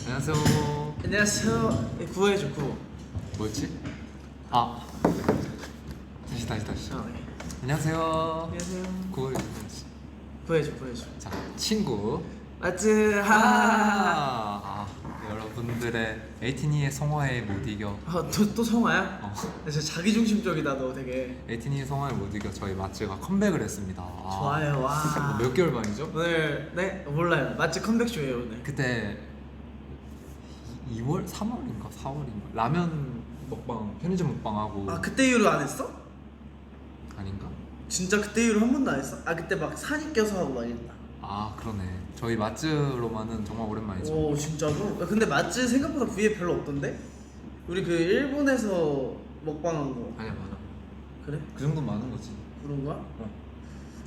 안녕하세요. 안녕하세요. 구호해줘 구호. 뭐였지? 다시. 아, 네. 안녕하세요. 안녕하세요. 구호해줘. 자, 친구. 마트 여러분들의 에이티니의 성화에 못 이겨. 또 성화야? 어. 진짜 자기중심적이다 너 되게. 에이티니의 성화에 못 이겨 저희 마츠가 컴백을 했습니다. 좋아요. 와. 몇 개월 만이죠? 오늘 네 몰라요. 마트 컴백쇼예요 오늘. 그때 2월, 3월인가 4월인가 라면 먹방, 편의점 먹방하고. 아 그때 이후로 안 했어? 아닌가? 진짜 그때 이후로 한 번도 안 했어? 아 그때 막 산이 껴서 하고 많이 했다. 아 그러네. 저희 마츠로만은 정말 오랜만이죠. 오 진짜로? 근데 마트 생각보다 V에 별로 없던데? 우리 그 일본에서 먹방한 거. 아니야 많아. 그래? 그 정도 많은 거지. 그런 거야?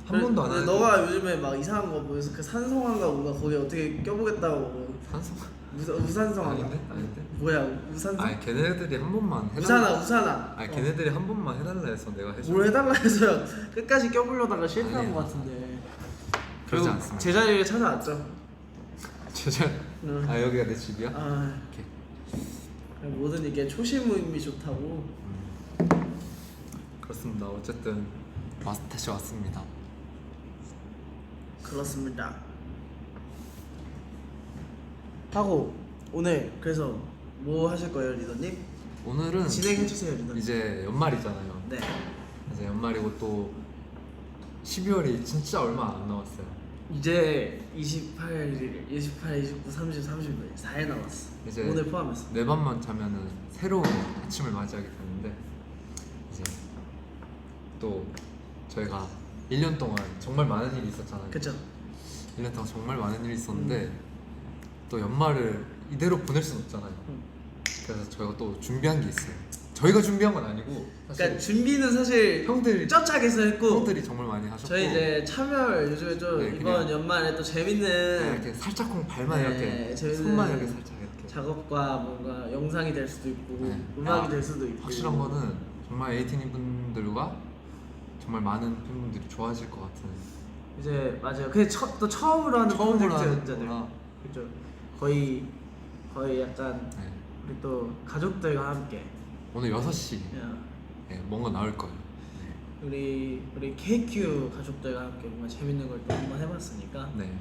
한 번도 안 근데 하고. 너가 요즘에 막 이상한 거 보여서 그 산성화인가 뭔가 거기 어떻게 껴보겠다고 산소? 우산성화인가? 아닌데? 뭐야 우산성? 아니 걔네들이 한 번만 해달라. 우산아 아니 걔네들이 한 번만 해달라 해서 내가 해줘. 뭘 해달라 해서 끝까지 껴보려다가 실패한 아니야. 거 같은데. 그러지 결국 않습니다. 제자리를 찾아왔죠. 진짜. 응. 아 여기가 내 집이야? 아 오케이. 모든 이게 초심이 좋다고. 그렇습니다. 어쨌든 다시 왔습니다. 그렇습니다. 하고 오늘 그래서 뭐 하실 거예요 리더님? 오늘은 진행해 주세요 리더님. 이제 연말이잖아요. 네. 이제 연말이고 또 12월이 진짜 얼마 안 남았어요. 이제 28일, 28, 29, 30, 31 4일 남았어. 이제 오늘 포함해서. 내 밤만 자면은 새로운 아침을 맞이하게 되는데 이제 또 저희가 1년 동안 정말 많은 일이 있었잖아요. 그쵸? 1년 동안 정말 많은 일이 있었는데 또 연말을 이대로 보낼 순 없잖아요. 그래서 저희가 또 준비한 게 있어요. 저희가 준비한 건 아니고 사실 그러니까 준비는 사실 형들이 쩌짝해서 했고 형들이 정말 많이 하셨고 저희 이제 참여를 요즘에 좀 네, 이번 그냥 연말에 또 재밌는 이렇게 살짝쿵 발만 네, 이렇게 재밌는 손만 이렇게 살짝 이렇게 작업과 뭔가 영상이 될 수도 있고 네. 음악이 아, 될 수도 있고 확실한 거는 정말 에이티니 분들과 정말 많은 팬분들이 좋아하실 것 같은 이제 맞아요. 그게 또 처음으로 하는 프로젝트잖아요. 거라. 그죠? 거의 약간 네. 우리 또 가족들과 함께 오늘 6시 야, 네, 뭔가 나올 거예요. 우리 KQ 가족들과 함께 뭔가 재밌는 걸 또 한번 해봤으니까 네.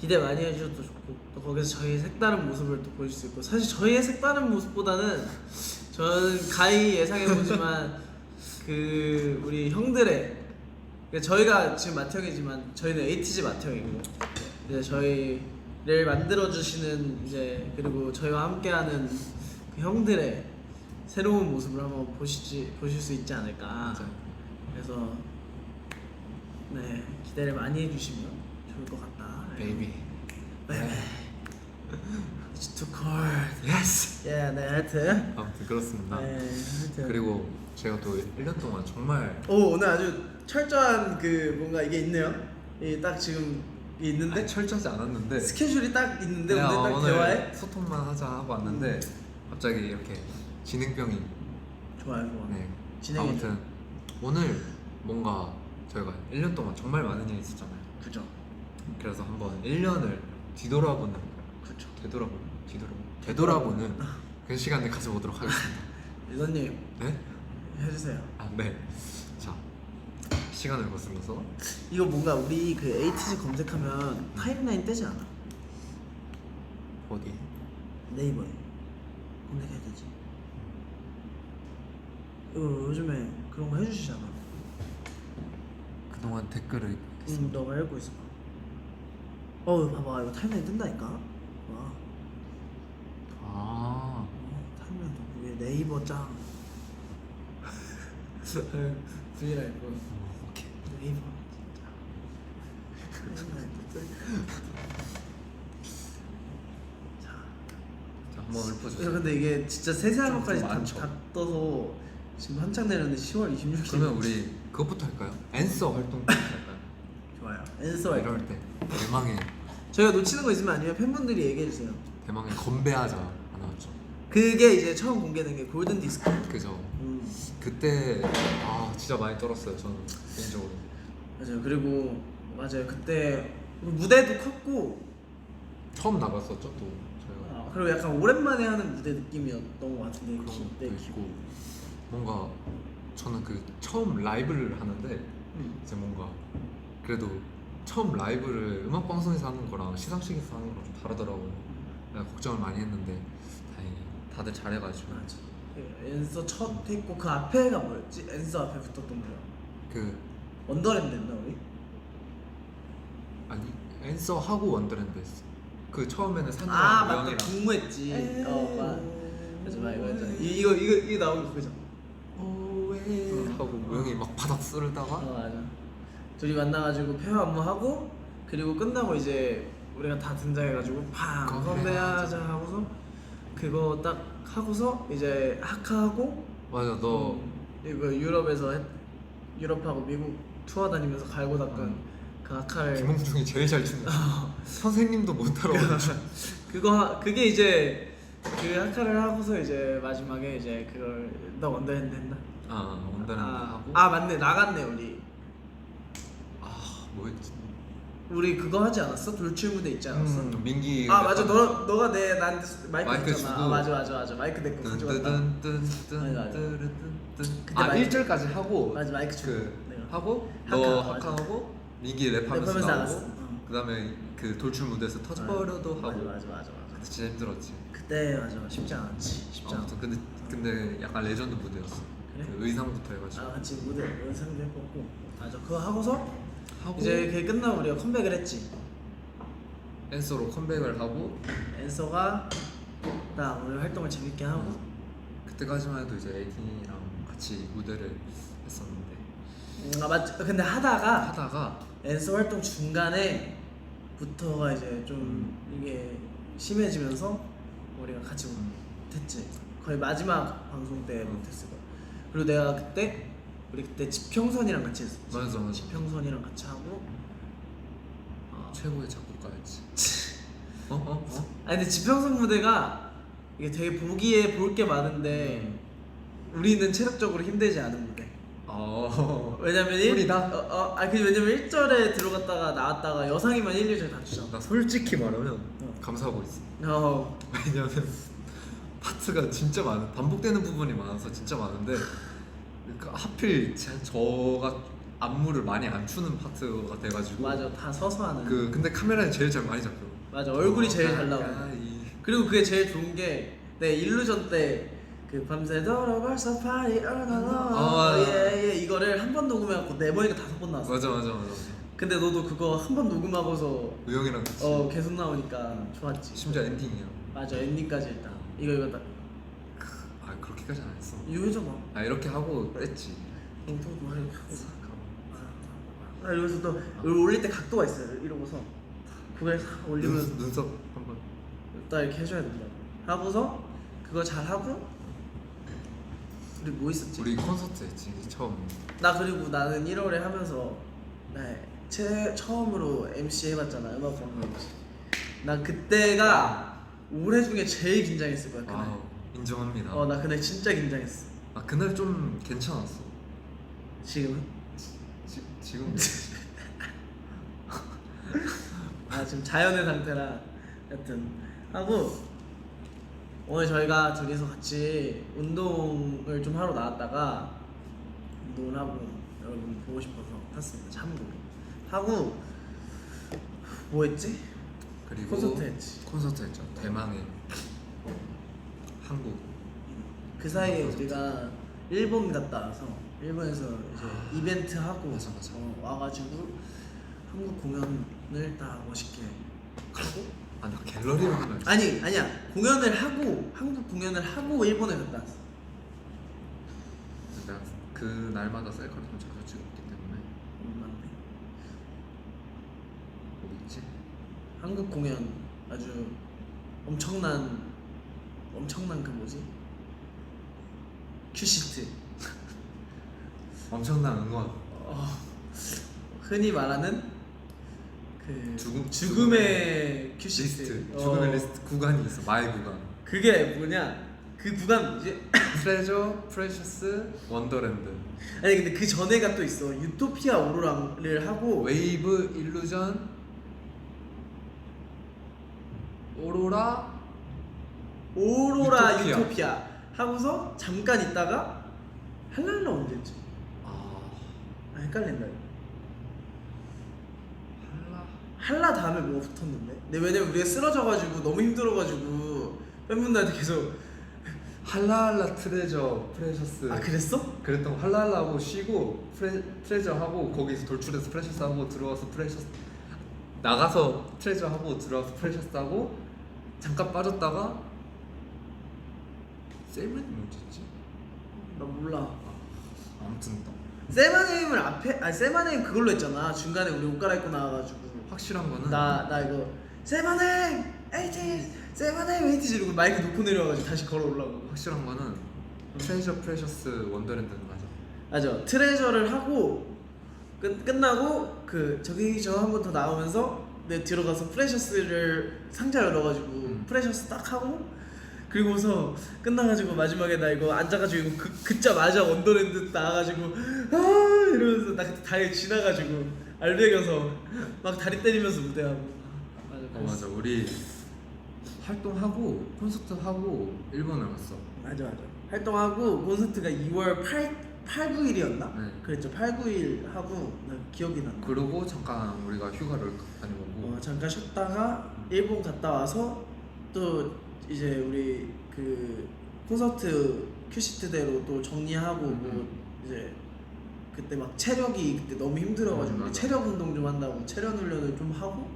기대 많이 해주셔도 좋고 또 거기서 저희의 색다른 모습을 또 보실 수 있고 사실 저희의 색다른 모습보다는 저는 가히 예상해보지만 그 우리 형들의 그러니까 저희가 지금 맏형이지만 저희는 에이티즈 맏형이고 이제 저희를 만들어주시는 이제 그리고 저희와 함께하는 그 형들의 새로운 모습을 한번 보실 수 있지 않을까. 맞아요. 그래서 네 기대를 많이 해주시면 좋을 것 같다. 베이비. 네. It's too cold. 예스. 네, 하여튼. 아무튼 그렇습니다. 네, 하여튼. 그리고 제가 또 1년 동안 정말 오늘 아주 철저한 그 뭔가 이게 있네요. 이 딱 지금 이게 있는데 아니, 철저하지 않았는데 스케줄이 딱 있는데 오늘 그냥 딱 오늘 대화해. 소통만 하자 하고 왔는데 갑자기 이렇게 진행병이 좋아요. 네. 진행해. 아무튼 오늘 뭔가 저희가 1년 동안 정말 많은 일이 있었잖아요. 그죠. 그래서 한번 1년을 뒤돌아보는 그죠. 되돌아보는 그 시간을 가져보도록 하겠습니다. 리더님 네? 해주세요. 아 네. 자 시간을 거슬러서 이거 뭔가 우리 그 에이티즈 검색하면 타임라인 뜨지 않아? 어디? 네이버에 검색해야 되지. 이거 요즘에 그런 거 해주시잖아. 그동안 댓글을 너가 읽고 있어. 봐봐 이거 타임라인 뜬다니까. 와. 타임라인 또 위에 네이버 짱. 브이라이브. 오케이. 네이버 진짜. 타임라인 또 뜨. 자. 자 한번 읊어주세요. 근데 이게 진짜 세세한 것까지 좀 다 많죠. 떠서 지금 한창 내렸는데 10월 26일. 그러면 우리 그것부터 할까요? 앤서 활동부터 할까요? 좋아요. 앤서 이럴 때 대망의 저희가 놓치는 거 있으면 아니면 팬분들이 얘기해 주세요. 건배하자 안 나왔죠. 그게 이제 처음 공개된 게 골든 디스크. 그죠. 그때 진짜 많이 떨었어요 저는 개인적으로. 맞아요. 그리고 맞아요. 그때 무대도 컸고 처음 나갔었죠 또 저희가. 그리고 약간 오랜만에 하는 무대 느낌이었던 것 같은데 그런 것도 네, 있고 뭔가 저는 그 처음 라이브를 하는데 이제 뭔가 그래도 처음 라이브를 음악 방송에서 하는 거랑 시상식에서 하는 거랑 좀 다르더라고요. 내가 걱정을 많이 했는데 다행히 다들 잘해가지고. 맞아. 엔서 첫 했고 그 앞에가 뭐였지? 엔서 앞에 붙었던 거야. 그 원더랜드였나 우리? 아니 앤서 하고 원더랜드 했어. 그 처음에는 산이랑 맞다 우영이랑 공무했지. 맞아. 이거 나온 거 그거잖아. 하고 우영이 막 바닥 쓸다가 맞아. 둘이 만나가지고 폐화 안무하고 그리고 끝나고 이제 우리가 다 등장해가지고 팡 건배하자 하고서 그거 딱 하고서 이제 하카하고 맞아 너 이거 유럽하고 미국 투어 다니면서 갈고 닦은 그 하카를 김홍중이 제일 잘 추는 선생님도 못 따라오죠. 그게 이제 그 하카를 하고서 이제 마지막에 이제 그걸 너 원더핸드 했나? 원더랜드 하고 맞네 나갔네 우리. 뭐였지? 우리 그거 하지 않았어? 돌출 무대 있지 않았어? 민기 맞아 너가 나한테 마이크 주고. 줬잖아. 맞아 마이크 내 거 가져갔다. 맞아. 그때 마이크- 1절까지 하고 맞아 마이크 주고 내가. 하고 하카, 너 맞아. 하카하고 민기 랩하면서 랩하면서 나오고 나갔어. 그다음에 그 돌출 무대에서 터져버려도 하고 맞아 그때 진짜 힘들었지. 그때 맞아 쉽지 않았지 쉽지 않아. 아무튼 근데 약간 레전드 무대였어. 그래? 그 의상부터 해가지고 같이 무대 연상도 해봤고 맞아 그거 하고서 하고 이제 그게 끝나고 우리가 컴백을 했지. 앤서로 컴백을 하고 앤서가 나 오늘 활동을 재밌게 하고 그때까지만 해도 이제 에이틴이랑 같이 무대를 했었는데 맞 근데 하다가 하다가 앤서 활동 중간에 부터가 이제 좀 이게 심해지면서 우리가 같이 못했지. 거의 마지막 방송 때 못했을 거야. 그리고 내가 우리 그때 지평선이랑 같이 했었지. 맞아. 지평선이랑 같이 하고 최고의 작곡가였지. 아니 근데 지평선 무대가 이게 되게 보기에 볼 게 많은데 우리는 체력적으로 힘들지 않은 무대. 왜냐면 우리다? 왜냐면 1절에 들어갔다가 나왔다가 여상이만 1, 2절 다 주잖아. 나 솔직히 말하면 감사하고 있어. 왜냐면 파트가 진짜 반복되는 부분이 많아서 진짜 많은데 하필 저가 안무를 많이 안 추는 파트가 돼가지고 맞아 다 서서 하는. 근데 카메라에 제일 잘 많이 잡혀. 맞아 얼굴이 제일 잘 나와. 그리고 그게 제일 좋은 게 내 일루전 때 그 밤새 돌아가서 파리 예예 이거를 한 번 녹음해갖고 4번인가 5번 나왔어. 맞아. 근데 너도 그거 한 번 녹음하고서 우영이랑 같이 계속 나오니까 좋았지. 심지어 엔딩이야. 맞아 엔딩까지 일단 이거 딱 그렇게까지 안 했어. 유해잖아. 이렇게 하고 뺐지. 이러면서 또 올릴 때 각도가 있어요. 이러고서 그걸 싹 올리면 눈썹 한번 딱 이렇게 해줘야 된다. 하고서 그거 잘 하고 우리 뭐 있었지? 우리 콘서트 했지 처음. 나는 1월에 하면서 처음으로 MC 해봤잖아. 음악 방송 MC. 나 그때가 올해 중에 제일 긴장했을 거야 그날. 인정합니다. 나 그날 진짜 긴장했어. 그날 좀 괜찮았어. 지금은? 지금 지금 자연의 상태라 여튼 하고 오늘 저희가 둘이서 같이 운동을 좀 하러 나왔다가 운동을 하고 여러분 보고 싶어서 탔습니다. 참고로 하고 뭐 했지? 그리고 콘서트 했죠. 대망의 한국. 그 사이에 우리가 일본 갔다 와서 일본에서 이제 이벤트 하고 맞아. 와가지고 한국 공연을 다 멋있게 하고 나 갤러리를 하면 아니야 공연을 하고 한국 공연을 하고 일본에 갔다 왔어. 내가 그 날마다 셀카를 좀 자주 찍었기 때문에. 맞네. 뭐 있지? 한국 공연 아주 엄청난 그 뭐지? 큐시트. 엄청난 응원. 흔히 말하는 그 죽음의 큐시트. 리스트. 죽음의 리스트 구간이 있어. 마의 구간. 그게 뭐냐? 그 구간 뭐지? 트레저, 프레셔스, 원더랜드. 아니 근데 그 전에가 또 있어. 유토피아 오로라를 하고 웨이브, 일루전, 오로라 유토피아. 유토피아 하고서 잠깐 있다가 할랄라 언제였지? 아 헷갈린다. 이거. 할라 할라 다음에 뭐가 붙었는데? 근데 왜냐면 우리가 쓰러져가지고 너무 힘들어가지고 팬분들한테 계속 할라할라 트레저 프레셔스. 아 그랬어? 그랬던 거 할라할라 하고 쉬고 트레저 하고 거기서 돌출해서 프레셔스 하고 들어와서 프레셔스 나가서 트레저 하고 들어와서 프레셔스 하고 잠깐 빠졌다가 세븐이 뭐였지? 나 몰라. 아무튼 세마네임을 앞에 아니 세마네임 그걸로 했잖아. 중간에 우리 옷 갈아입고 나와가지고 확실한 거는 나 이거 세마네임 에이티 세마네임 에이티 이러고 마이크 놓고 내려와가지고 다시 걸어 올라오고. 확실한 거는 트레저 프레셔스 원더랜드는 맞아. 맞아. 트레저를 하고 끝나고 그 저기 저 한 번 더 나오면서 내 들어가서 프레셔스를 상자 열어가지고 프레셔스 딱 하고 그리고서 끝나가지고 마지막에 나 이거 앉아가지고 이거 긋자마자 원더랜드 나와가지고 아 이러면서 나 그때 다리 지나가지고 알배겨서 막 다리 때리면서 무대하고. 맞아. 맞아. 우리 활동하고 콘서트 하고 일본을 갔어. 맞아. 활동하고 콘서트가 2월 8, 9일이었나? 네. 그랬죠. 8, 9일 하고 나 기억이 난다. 그러고 잠깐 우리가 휴가를 다녀오고 잠깐 쉬었다가 일본 갔다 와서 또 이제 우리 그 콘서트 큐시트대로 또 정리하고 뭐 이제 그때 막 체력이 그때 너무 힘들어가지고 우리 맞아. 체력 운동 좀 한다고 체력 훈련을 좀 하고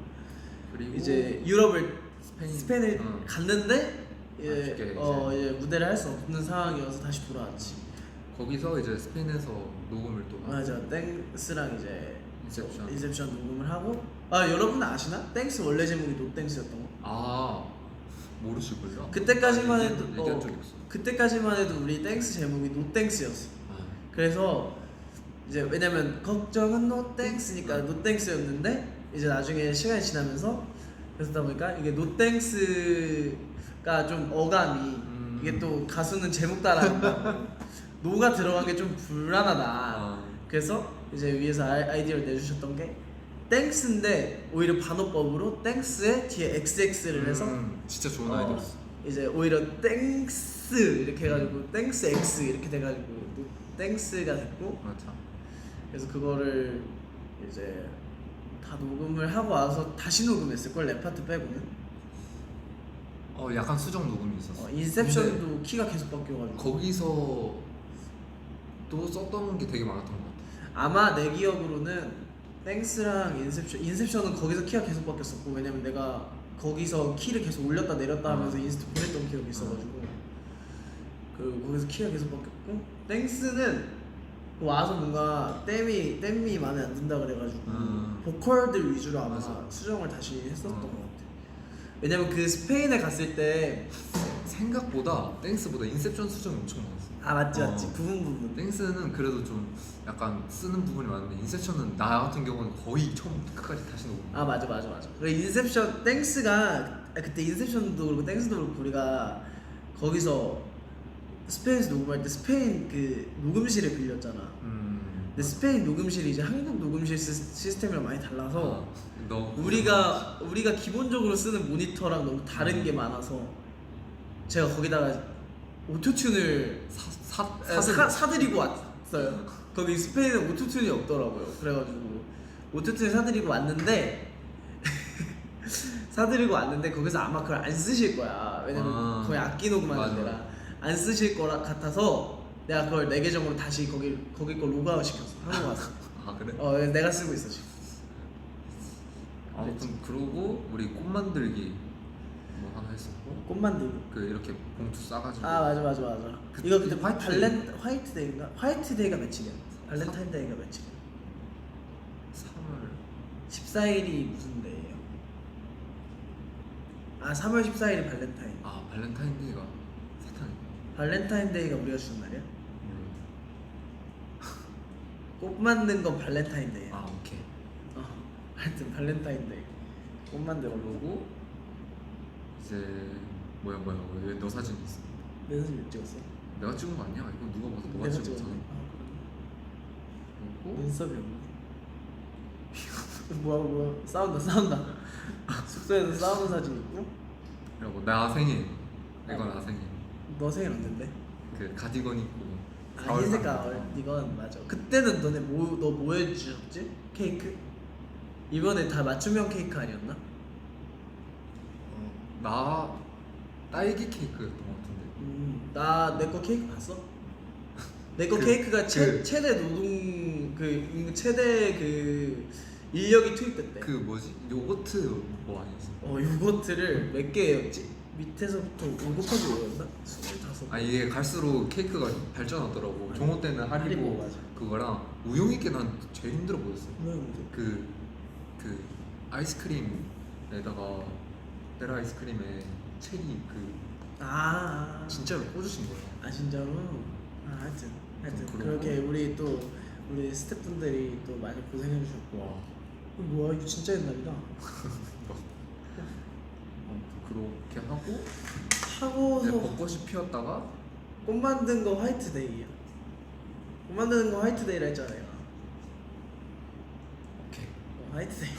그리고 이제 유럽을 스페인. 스페인을 갔는데 아쉽게 이제 무대를 할 수 없는 상황이어서 다시 돌아왔지. 거기서 이제 스페인에서 녹음을 또 하고 맞아. 땡스랑 이제 인셉션. 녹음을 하고 여러분 아시나? 땡스 원래 제목이 노땡스였던 거. 아 모르시고요. 그때까지만 해도 얘기한 적이 없어. 그때까지만 해도 우리 땡스 제목이 노땡스였어. 그래서 이제 왜냐면 걱정은 노땡스니까 노땡스였는데 이제 나중에 시간이 지나면서 그러다 보니까 이게 노땡스가 좀 어감이 이게 또 가수는 제목 따라하니까 노가 들어간 게 좀 불안하다. 그래서 이제 위에서 아이디어를 내주셨던 게 땡스인데 오히려 반어법으로 땡스에 뒤에 XX를 해서 진짜 좋은 아이디어였어. 이제 오히려 땡스 이렇게 해가지고 땡스 X 이렇게 돼가지고 땡스가 됐고. 맞아. 그래서 그거를 이제 다 녹음을 하고 와서 다시 녹음했을 걸 랩 파트 빼고는. 약간 수정 녹음이 있었어. 인셉션도 키가 계속 바뀌어가지고 거기서 또 썼던 게 되게 많았던 것 같아. 아마 내 기억으로는 땡스랑 인셉션은 거기서 키가 계속 바뀌었었고 왜냐면 내가 거기서 키를 계속 올렸다 내렸다 하면서 인스트 보냈던 기억이 있어가지고 그 거기서 키가 계속 바뀌었고 땡스는 와서 뭔가 댐이 마음에 안 든다 그래가지고 보컬들 위주로 아마 맞아. 수정을 다시 했었던 것 같아. 왜냐면 그 스페인에 갔을 때 생각보다 땡스보다 인셉션 수정이 엄청 많았어. 맞지 부분 땡스는 그래도 좀 약간 쓰는 부분이 많은데 인셉션은 나 같은 경우는 거의 처음부터 끝까지 다시 녹음. 맞아. 그리고 인셉션 땡스가 그때 인셉션도 그렇고 땡스도 그렇고 우리가 거기서 스페인에서 녹음할 때 스페인 그 녹음실을 빌렸잖아. 근데 스페인 녹음실이 이제 한국 녹음실 시스템이랑 많이 달라서 우리가 기본적으로 쓰는 모니터랑 너무 다른 게 많아서 제가 거기다가 오토튠을 사드리고 왔어요. 거기 스페인은 오토튠이 없더라고요. 그래가지고 오토튠 사드리고 왔는데 거기서 아마 그걸 안 쓰실 거야. 왜냐면 거의 악기 녹음하는 데라 안 쓰실 거라 같아서 내가 그걸 내 계정으로 다시 거기 거 로그아웃 시켰어. 한국 와서. 그래? 내가 쓰고 있어 지금. 아무튼 그러고 우리 꽃 만들기 뭐 하나 했었고 꽃 만들기. 그 이렇게 봉투 싸가지고 맞아. 이거 그때 화이트데이. 화이트데이가 며칠이야? 발렌타인데이가 며칠이야? 3월 14일이 무슨 데이예요? 3월 14일이 발렌타인. 발렌타인데이가 사탄이. 발렌타인데이가 우리가 주는 날이야? 꽃 만든 건 발렌타인데이야. 오케이. 하여튼 발렌타인데이 꽃 만들고 그러고 이제 뭐야 왜 너 사진 있어? 내 사진 왜 찍었어? 내가 찍은 거 아니야? 이건 누가 봐도 너가 내가 찍은 거잖아. 그리고 눈썹이 없네. 뭐야 싸운다. 숙소에서 싸우는 사진 있고 그리고 나 생일 이거 나 생일 너 생일 언젠데? 그 가디건 입고 아 4월 흰색 3일. 가을 이건 맞아. 그때는 너네 뭐 해주셨지? 케이크? 이번에 다 맞춤형 케이크 아니었나? 나 딸기 케이크였던 것 같은데. 나 내 거 케이크 봤어? 내 거 그- 케이크가 그- 최대 노동 최대 인력이 투입됐대. 그 뭐지 요거트 뭐 아니었어? 요거트를 몇 개였지? 밑에서부터 5 곱하기 5였나? 25. 아 이게 갈수록 케이크가 발전하더라고. 종호 때는 하리보, 하리보 맞아. 그거랑 우영이 게 난 제일 힘들어 보였어. 뭐야 근데? 그 아이스크림에다가 베라 아이스크림에 체리 진짜로 꽂으신 거야. 아 진짜로? 하여튼 그런 그렇게 우리 스태프분들이 또 많이 고생해 주셨고. 와. 이거 뭐야 이거 진짜 옛날이다. 그렇게 하고 하고서 이제 벚꽃이 피었다가 꽃 만든 거 화이트데이야. 꽃 만드는 거 화이트데이라 했잖아 내가. 오케이. 화이트데이.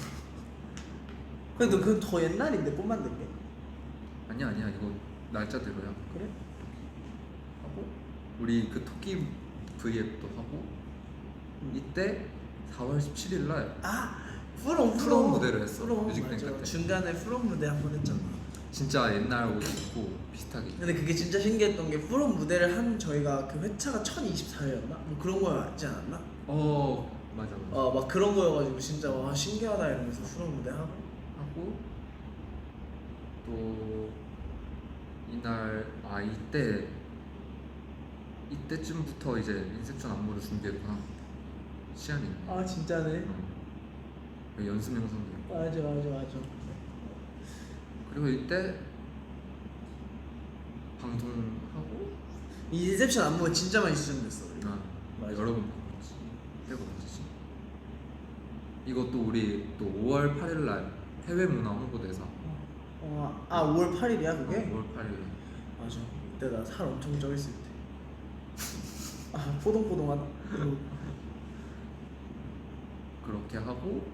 근데 너 그건 더 옛날인데 꽃 만든 게? 아니야 이거 날짜대로야. 그래? 하고 우리 그 토끼 브이앱도 하고 이때 4월 17일 날 프롬 무대를 했어. 프롬 뮤직뱅크 맞아. 때. 중간에 프롬 무대 한 번 했잖아. 진짜 옛날 옷 입고 비슷하게. 근데 그게 진짜 신기했던 게 프롬 무대를 한 저희가 그 회차가 1024회였나? 뭐 그런 거였지 않았나? 맞아. 막 그런 거여가지고 진짜 와 신기하다 이러면서 프롬 무대 하고. 또 이날 이때쯤부터 이제 인셉션 안무를 준비했구나. 시안이. 진짜네. 연습 영상도 있고. 맞아. 그리고 이때 방송하고 이 인셉션 안무가 진짜 많이 수정됐어. 맞아. 여러 번 봤지. 때가 언제지? 이것도 우리 또 5월 8일 날 해외 문화 홍보대사. 5월 8일이야 그게? 5월 8일. 맞아. 그때 나 살 엄청 쪄 있을 때. 포동포동하다. 그렇게 하고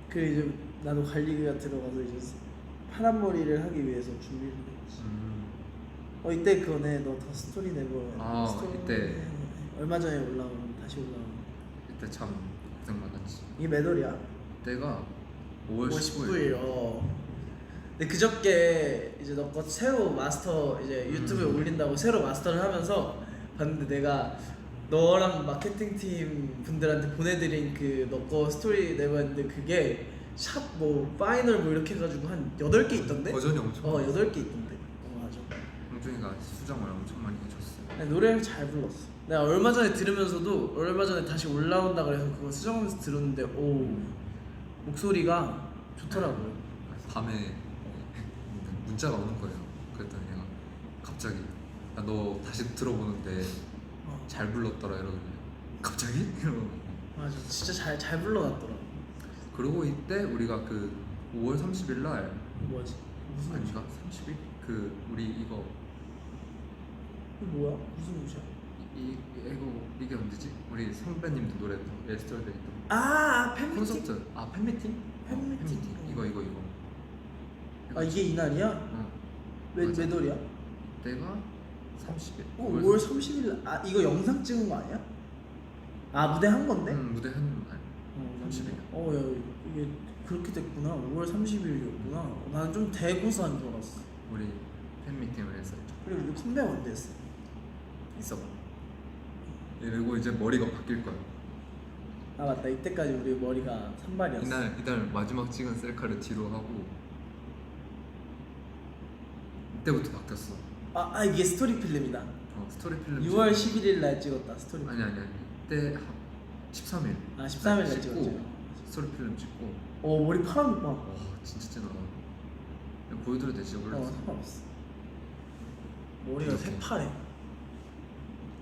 그 이제 나도 관리가 들어가서 이제 파란 머리를 하기 위해서 준비를 했지. 이때 그거네. 너 더 스토리 내고. 이때. 얼마 전에 다시 올라온. 이때 참 고생 많았지. 이게 몇 월이야? 때가 5월 19일. 19일. 근데 그저께 이제 너 거 새로 마스터 이제 유튜브에 올린다고 새로 마스터를 하면서 봤는데 내가 너랑 마케팅 팀 분들한테 보내드린 그 너 거 스토리 내고 했는데 그게 샵 뭐 파이널 뭐 이렇게 해가지고 한 8개 있던데? 버전이 엄청 8개 있던데. 맞아. 홍준이가 수정을 엄청 많이 해줬어. 아니, 노래를 잘 불렀어. 내가 얼마 전에 들으면서도 얼마 전에 다시 올라온다 그래서 그거 수정하면서 들었는데 목소리가 좋더라고요. 밤에 문자가 오는 거예요. 그랬더니 내가 갑자기 너 다시 들어보는데 잘 불렀더라 이러길래 갑자기? 이러고. 맞아. 진짜 잘 불러놨더라. 그리고 이때 우리가 그 5월 30일 날 뭐지? 무슨 옷이야? 아닌가? 30일? 그 우리 이거 이거 뭐야? 무슨 옷이야? 이게 언제지? 우리 선배님들 노래했던 예스터데이 팬미팅? 콘서트. 팬미팅? 팬미팅. 이거 이게 이날이야? 몇 맞아. 월이야? 이때가 30일 5월 30일. 이거 영상 찍은 거 아니야? 무대 한 건데? 무대 한 30일. 야, 이게 그렇게 됐구나. 5월 30일이었구나. 나는 좀 대구서 한 줄 알았어. 우리 팬미팅을 했었죠. 그리고 우리 컴백 언제 했어? 있어봐. 그리고 이제 머리가 바뀔 거야. 맞다. 이때까지 우리 머리가 산발이었어. 이날 마지막 찍은 셀카를 뒤로 하고 이때부터 바뀌었어. 이게 스토리 필름이다. 스토리 필름 6월 11일 날 찍었다. 스토리 필름. 아니 이때 13일 13일 날 찍었지. 스토리 필름 찍고 머리 파란 거 봐. 와 진짜 진하다. 보여드려도 되지? 원래 상관없어. 머리가 이렇게. 새파래.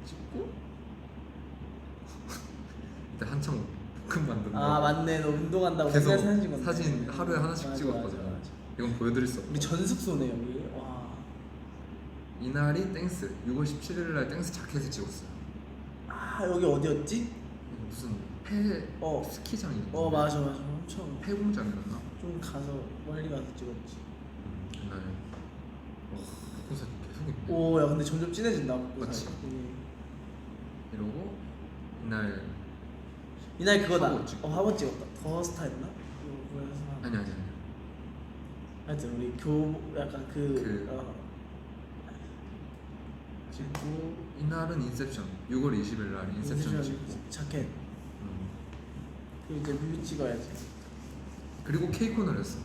찍고 이때 한창 볶음 만든다. 맞네. 너 운동한다고 계속 맨날 사진 찍었네. 사진 하루에 하나씩 맞아, 찍었거든. 맞아, 맞아. 이건 보여드릴 수 없어. 우리 전숙소네 여기. 와. 이날이 땡스 6월 17일 날 땡스 자켓을 찍었어요. 여기 어디였지? 무슨 스키장이 맞아. 엄청 폐공장이었나? 좀 가서 멀리 가서 찍었지. 옛날에 복근살이 계속 있네. 오, 야 근데 점점 진해진다. 맞지? 이러고 이날 그거다. 화보 찍고. 화보 찍었다. 더스타였나? 그래서 아니 하여튼 우리 약간 찍고 이날은 인셉션 6월 20일 날 인셉션 찍고 자켓. 음. 그리고 이제 뮤비 찍어야지. 그리고 케이콘을 했어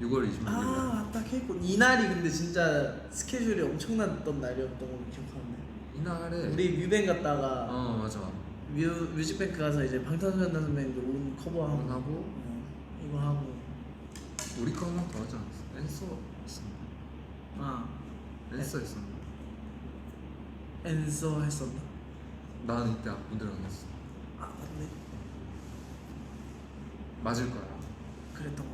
6월 26일 날. 아 맞다, 케이크. 이날이 근데 진짜 스케줄이 엄청났던 날이었던 걸로 기억하는데. 이날에 우리 뮤뱅 갔다가 맞아 뮤직뱅크 가서 이제 방탄소년단 선배님들 온 커버하고 하고 이거 하고. 우리 거 하나 더 하지 않았어? 앤서 했었나? 아 앤서 했었나? 엔서 했었나? 나는 이때 무대를 안 했어. 아 맞네. 맞을 거야. 그랬던 것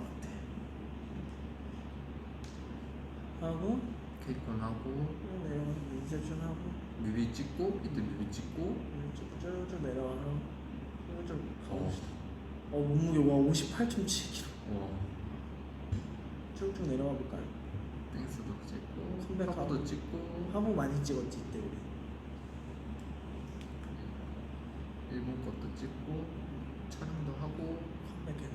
같아. 하고 케이콘 하고 내려가서 인셉션 하고 뮤비 찍고 이때 뮤비 찍고 쭉 내려와서 쭉 어. 몸무게 와 58.7kg. 와 쭉쭉 내려가 볼까요? 땡스도 찍고 컴백하고. 화보도 찍고 화보 많이 찍었지 이때 우리. 일본 것도 찍고 촬영도 하고 컴백해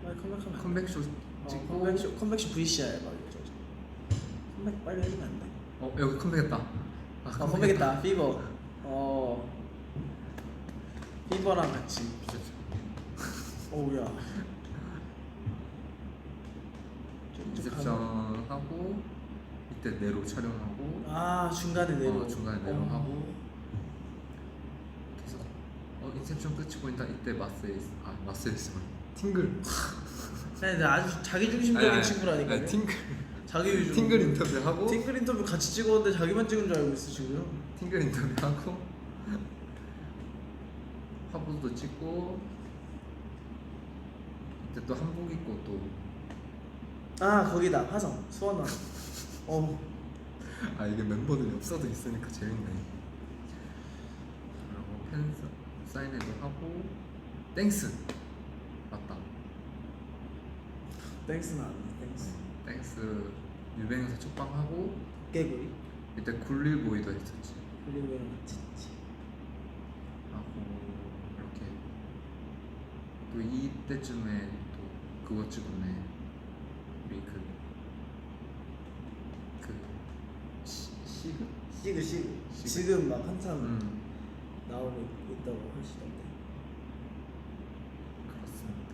빨리 컴백하면. 컴백쇼 찍고 컴백쇼 VCR 막 이러죠. 컴백 빨리 해주면 안 돼? 여기 컴백했다. 컴백했다. 피버. 피버랑 같이. 오우야. 인셉션 하고 이때 네로 촬영하고 아 중간에 내로. 중간에 네로 하고 계속 인셉션 끝이고 일단 이때 마스에이스만 팅글 근데 아주 자기 중심적인 친구라니까. 아니, 팅글 자기 위주. 팅글 인터뷰하고 팅글 인터뷰 같이 찍었는데 자기만 찍은 줄 알고 있어 지금. 팅글 인터뷰하고 화보도 찍고 이때 또 한복 입고 또 아 거기다 화성 수원화. 이게 멤버들이 없어도 있으니까 재밌네. 그리고 팬 사인회도 하고 땡스 맞다. 땡스 나왔네. 땡스. 땡스 유뱅에서 첫방하고 깨구리. 이때 굴릴보이도 했었지. 그리고 같이 했지. 하고 이렇게 또 이때쯤에 또 그거 찍었네. 우리 시그? 시그. 지금 막 한참 나오고 있다고 하시던데. 그렇습니다.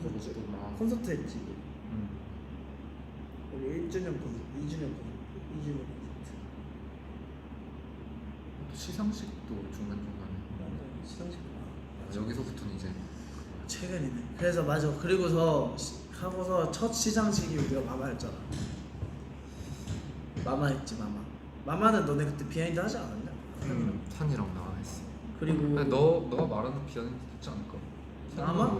그것도 막 콘서트 했지. 음. 우리 1주년 콘서트, 2주년 콘서트. 또 시상식도 중간중간에 맞아, 시상식. 여기서부터는 이제 최근이네. 그래서 맞아. 그리고서 하고서 첫 시상식이 우리가 마마였잖아. 마마 했지 마마. 마마는 너네 그때 비하인드 하지 않았냐? 찬이랑 나와 했어. 그리고 아니, 너가 말하는 비하인드 있지 않을까? 마마?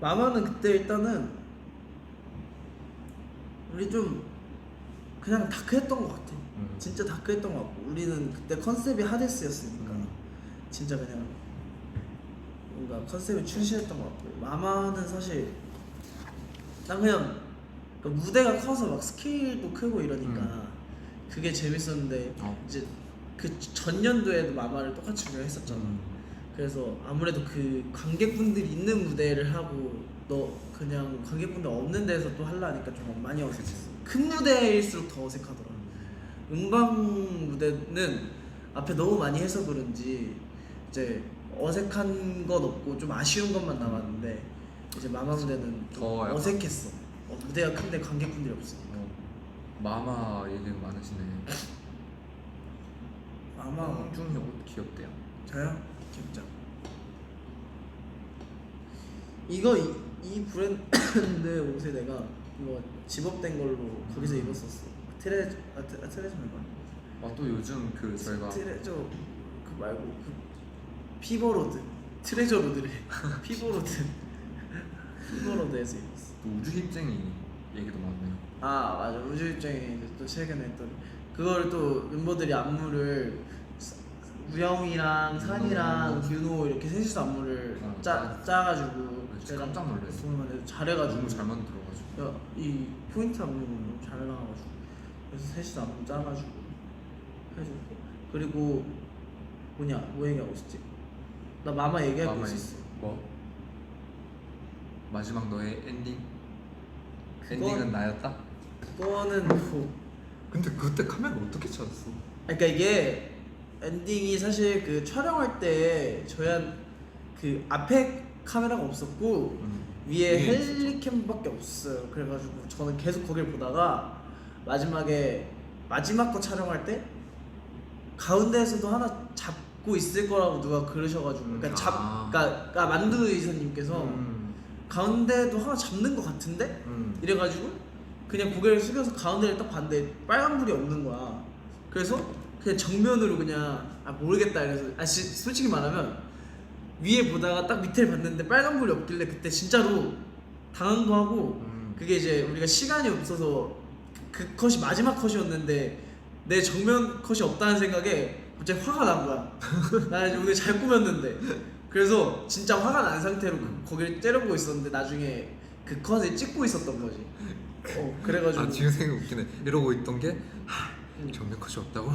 마마는 그때 일단은 우리 좀 그냥 다크했던 것 같아. 진짜 다크했던 것 같고 우리는 그때 컨셉이 하데스였으니까 진짜 그냥 뭔가 컨셉에 충실했던 것 같고 마마는 사실 난 그냥 그 무대가 커서 막 스케일도 크고 이러니까 그게 재밌었는데 이제 그 전년도에도 마마를 똑같이 우리가 했었잖아. 그래서 아무래도 그 관객분들이 있는 무대를 하고 너 그냥 관객분들 없는 데서 또 하려니까 좀 많이 어색했어. 큰 무대일수록 더 어색하더라. 음방 무대는 앞에 너무 많이 해서 그런지 이제 어색한 건 없고 좀 아쉬운 것만 남았는데 이제 마마 무대는 좀 더 약간 어색했어. 무대가 큰데 관객분들이 없어. 마마 얘기는 많으시네. 마마 홍중이 옷 귀엽대요. 저요? 귀엽죠. 이거 이 브랜드 옷에 내가 이거 집업된 걸로 거기서 입었었어. 트레저 말고. 또 요즘 그 저희가 트레저 그 말고 그 피버로드 트레저 로드래. 피버로드에서 입었어. 또 우주 힙쟁이 얘기도 많네요. 아 맞아, 우주입장에 또 최근에 또 그걸 또 멤버들이 안무를 우영이랑 산이랑 규노 이렇게 셋이서 안무를 짜가지고 진짜 깜짝 놀랐어. 잘해가지고 너무 잘 만들어가지고. 야, 이 포인트 안무는 너무 잘 나와가지고 그래서 셋이서 안무 짜가지고 해줬고 그리고 뭐 얘기하고 있었지? 나 마마 얘기하고 마마의 있었어. 뭐? 마지막 너의 엔딩? 그건- 엔딩은 나였다? 그거는 뭐 근데 그때 카메라 어떻게 찾았어? 그러니까 이게 엔딩이 사실 그 촬영할 때 저희 그 앞에 카메라가 없었고 위에 위에 헬리캠밖에 없었어요. 그래가지고 저는 계속 거길 보다가 마지막 거 촬영할 때 가운데에서도 하나 잡고 있을 거라고 누가 그러셔가지고 그러니까 만두 이사님께서 가운데도 하나 잡는 거 같은데 이래가지고 그냥 고개를 숙여서 가운데를 딱 봤는데 빨간불이 없는 거야. 그래서 그냥 정면으로 그냥 모르겠다 이래서 솔직히 말하면 위에 보다가 딱 밑에를 봤는데 빨간불이 없길래 그때 진짜로 당황도 하고 그게 이제 우리가 시간이 없어서 그 컷이 마지막 컷이었는데 내 정면 컷이 없다는 생각에 갑자기 화가 난 거야. 나 이제 오늘 잘 꾸몄는데 그래서 진짜 화가 난 상태로 거기를 째려보고 있었는데 나중에 그 컷을 찍고 있었던 거지. 그래가지고 아 지금 생각 웃기네. 이러고 있던 게 정면 컷이 없다고?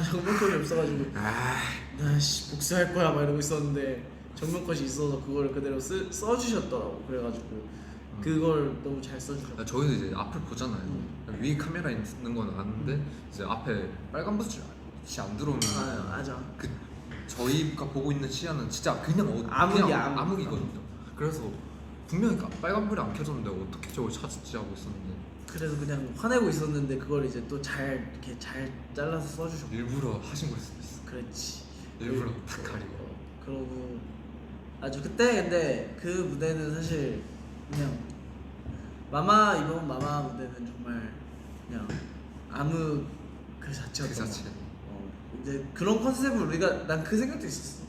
정면 컷이 없어가지고 나씨 복수할 거야 막 이러고 있었는데 정면 컷이 있어서 그걸 그대로 써주셨더라고. 그래가지고 그걸 너무 잘 써주셨고 저희도 이제 앞을 보잖아요. 위에 카메라 있는 건 아는데 이제 앞에 빨간 불이 안 들어오면 맞아. 그 저희가 보고 있는 시야는 진짜 그냥 암흑이거든요. 그래서 분명히 빨간불이 안 켜졌는데 어떻게 저걸 찾았지 하고 있었는데 그래서 그냥 화내고 있었는데 그걸 이제 또 이렇게 잘 잘라서 써주셨고 일부러 하신 걸 수도 있어. 그렇지. 일부러 탁 가리고. 그러고 아주 그때 근데 그 무대는 사실 그냥 이번 마마 무대는 정말 그냥 암흑 그 자체였던 그 자체. 거. 이제 그런 컨셉을 난 그 생각도 있었어.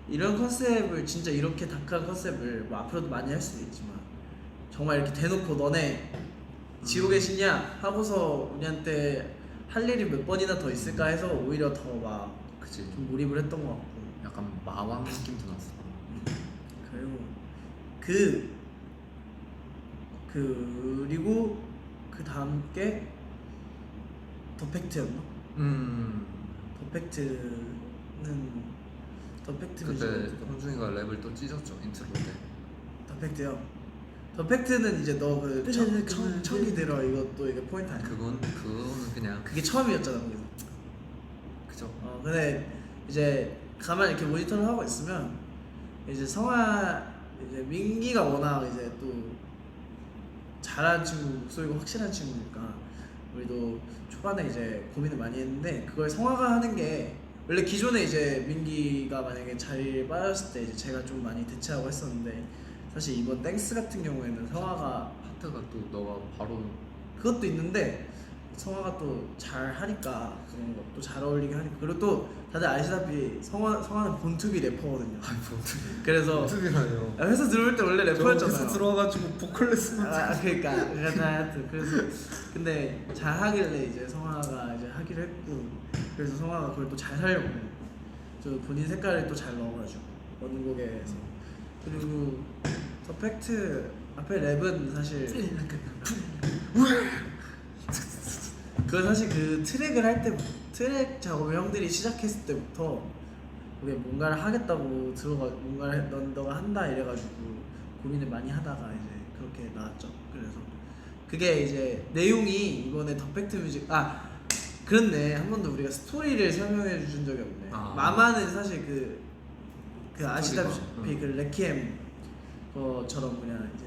이런 컨셉을 진짜 이렇게 다크한 컨셉을 뭐 앞으로도 많이 할 수도 있지만 정말 이렇게 대놓고 너네 지옥에 계시냐 하고서 우리한테 할 일이 몇 번이나 더 있을까 해서 오히려 더 막 그치. 좀 몰입을 했던 것 같고 약간 마왕 느낌도 났어. 그리고 그리고 그 다음 게 더 팩트였나? 더 팩트 그때 홍중이가 랩을 또 찢었죠 인트로 때. 더 팩트요. 더 팩트는 이제 너 그 청이 들어 이것도 이게 포인트 아니야? 그거는 그냥 그게 처음이었잖아 거기서. 그죠. 근데 이제 가만 이렇게 모니터를 하고 있으면 이제 이제 민기가 워낙 이제 또 잘하는 친구, 목소리가 확실한 친구니까 우리도 초반에 이제 고민을 많이 했는데 그걸 성화가 하는 게 원래 기존에 이제 민기가 만약에 자리에 빠졌을 때 이제 제가 좀 많이 대체하고 했었는데 사실 이번 땡스 같은 경우에는 성화가 하트가 또 너가 바로 그것도 있는데 성화가 또 잘 하니까 그런 것도 잘 어울리게 하니까 그리고 또 다들 아시다시피 성화는 본투비 래퍼거든요. 그래서 본투비라뇨. 회사 들어올 때 원래 래퍼였잖아요. 회사 들어와가지고 보컬 레슨 그러니까 하여튼 그래서 근데 잘 하길래 이제 성화가 이제 하기로 했고 그래서 성화가 그걸 또 잘 살려고 저 본인 색깔을 또 잘 넣어가지고 원곡에서 그리고 더 팩트 앞에 랩은 사실 그건 사실 그 트랙을 할 때 트랙 작업을 형들이 시작했을 때부터 우리가 뭔가를 하겠다고 뭔가를 너가 한다 이래가지고 고민을 많이 하다가 이제 그렇게 나왔죠. 그래서 그게 이제 내용이 이번에 더 팩트 뮤직 그렇네 한 번도 우리가 스토리를 설명해 준 적이 없네. 마마는 사실 그 아시다시피 그 레퀴엠 거처럼 그냥 이제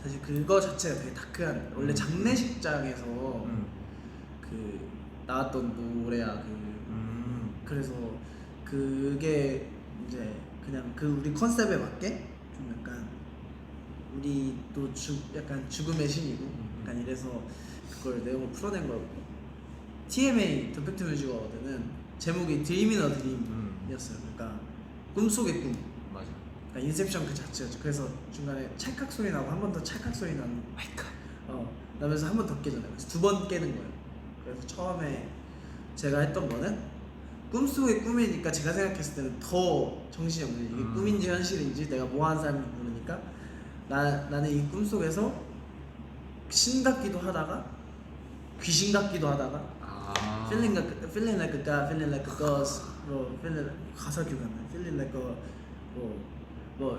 사실 그거 자체가 되게 다크한 원래 장례식장에서 그 나왔던 노래야 그래서 그게 이제 그냥 그 우리 컨셉에 맞게 좀 약간 우리 또 약간 죽음의 신이고 약간 이래서 그걸 내용을 풀어낸 거였고 TMA 더 팩트 뮤직 어워드는 제목이 드림 이너 드림이었어요. 그러니까 꿈속의 꿈. 맞아. 그러니까 인셉션 그 자체였죠. 그래서 중간에 찰칵 소리 나고 한 번 더 찰칵 소리 나는 나면서 한 번 더 깨잖아요. 그래서 두 번 깨는 거예요. 그래서 처음에 제가 했던 거는 꿈속의 꿈이니까 제가 생각했을 때는 더 정신이 없는 이게 꿈인지 현실인지 내가 뭐 하는 사람인지 모르니까 나는 이 꿈속에서 신 같기도 하다가 귀신 같기도 하다가 feeling like a god, feeling like a ghost, 뭐 feeling 가사 기억 안 나. feeling like a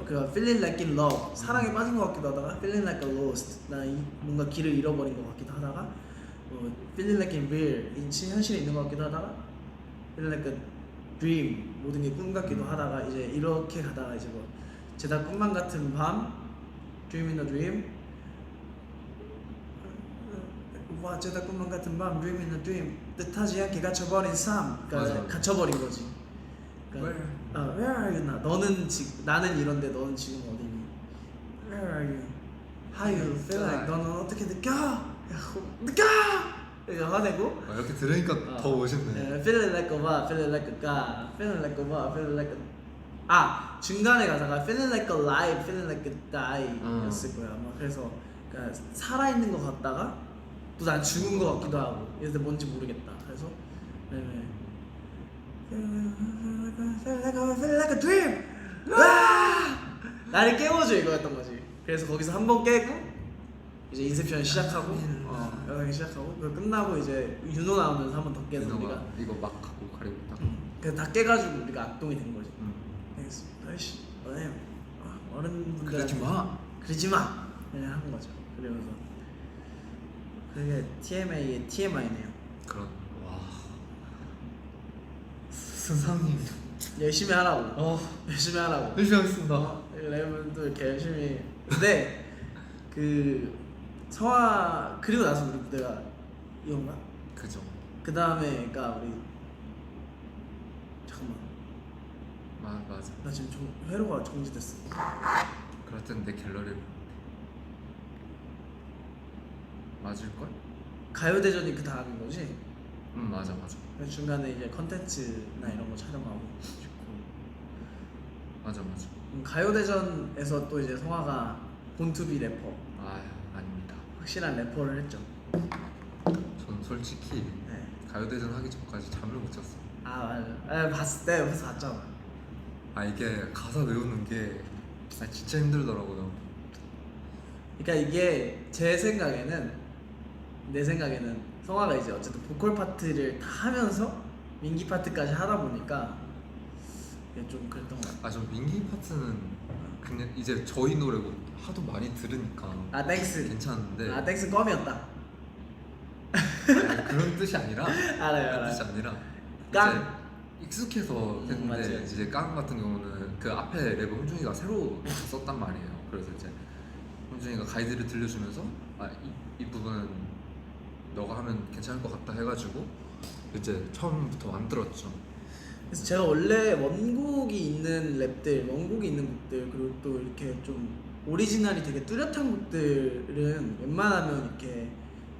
그 feeling like in love 사랑에 빠진 것 같기도 하다가 feeling like a lost 나 뭔가 길을 잃어버린 것 같기도 하다가 feeling like in real 현실에 있는 것 같기도 하다가 feeling like a dream 모든 게 꿈 같기도 하다가 이제 이렇게 가다가 이제 뭐 죄다 꿈만 같은 밤 dream in a dream 와 죄다 꿈만 같은 밤 dream in a dream 뜻하지 않게 갇혀버린 삶 그러니까 맞아. 갇혀버린 거지 그러니까, where are you now? 나는 이런데 너는 지금 어디니? Where are you? How you feel like? 너는 어떻게 느껴? 느껴! 이렇게 화내고 이렇게 들으니까 더 멋있네. feeling like a what? Feeling like a god Feeling like a what? Feeling like a 중간에 가다가 feeling like a life Feeling like a die 였을 거야 아마 그래서 그러니까 살아있는 것 같다가 또 난 죽은 것 같기도 하고 그래서 뭔지 모르겠다 그래서 feel like a dream 나를 깨워줘 이거였던 거지 그래서 거기서 한 번 깨고 이제 인셉션 시작하고 영상이 시작하고 그 끝나고 이제 윤호 나오면서 한 번 더 깨서 우리가 이거 막 하고 가리고 딱. 그래서 다 깨가지고 우리가 악동이 된 거지 그래서 아이씨 너네 어른분들 그러지 마 그냥 한 거죠 그러면서 그게 TMI의 TMI네요 그런 와 스상님 열심히 하라고 열심히 하라고 열심히 하겠습니다. 랩은 또 이렇게 열심히 근데 그 성화 그리고 나서 우리 무대가 이건가? 그죠. 그 다음에 그니까 우리 잠깐만 맞아. 나 지금 회로가 정지됐어 그럴 땐 내 갤러리를 맞을걸? 가요대전이 그 다음인 거지? 맞아. 그래서 중간에 이제 컨텐츠나 이런 거 촬영하고 맞아. 가요대전에서 또 이제 성화가 본투비 래퍼 아닙니다. 확실한 래퍼를 했죠 전 솔직히 네. 가요대전 하기 전까지 잠을 못 잤어. 맞아 봤을 때 옆에서 봤잖아 이게 가사 외우는 게 진짜 힘들더라고요. 그러니까 이게 내 생각에는 성화가 이제 어쨌든 보컬 파트를 다 하면서 민기 파트까지 하다 보니까 이게 좀 그랬던 것 같아. 저 민기 파트는 그냥 이제 저희 노래고 하도 많이 들으니까 땡스. 괜찮은데. 땡스 껌이었다. 그런 뜻이 아니라. 알아요. 그런 뜻이 아니라. 깡. 이제 익숙해서 했는데 맞지. 이제 깡 같은 경우는 그 앞에 랩을 홍준이가 새로 썼단 말이에요. 그래서 이제 홍준이가 가이드를 들려주면서 이 부분은 너가 하면 괜찮을 것 같다 해가지고 이제 처음부터 만들었죠. 그래서 제가 원래 원곡이 있는 랩들, 원곡이 있는 곡들 그리고 또 이렇게 좀 오리지널이 되게 뚜렷한 곡들은 웬만하면 이렇게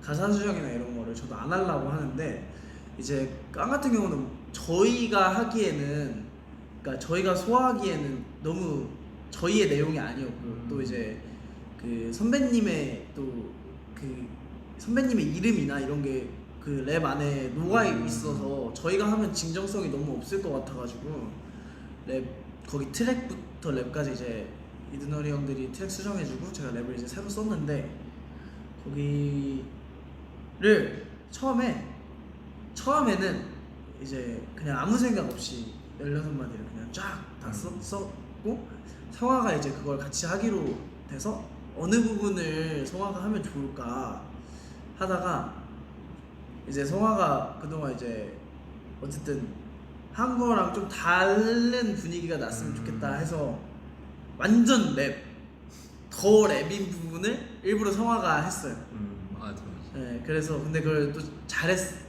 가사 수정이나 이런 거를 저도 안 하려고 하는데 이제 깡 같은 경우는 저희가 하기에는 그러니까 저희가 소화하기에는 너무 저희의 내용이 아니었고 또 이제 그 선배님의 또 그 선배님의 이름이나 이런 게 그 랩 안에 녹아 있어서 저희가 하면 진정성이 너무 없을 것 같아가지고 랩 거기 트랙부터 랩까지 이제 이드너리 형들이 트랙 수정해주고 제가 랩을 이제 새로 썼는데 거기를 처음에는 이제 그냥 아무 생각 없이 16마디를 그냥 쫙 다 썼고 성화가 이제 그걸 같이 하기로 돼서 어느 부분을 성화가 하면 좋을까 하다가 이제 성화가 그동안 이제 어쨌든 한 거랑 좀 다른 분위기가 났으면 좋겠다 해서 완전 더 랩인 부분을 일부러 성화가 했어요. 맞아. 네, 그래서 근데 그걸 또 잘했어.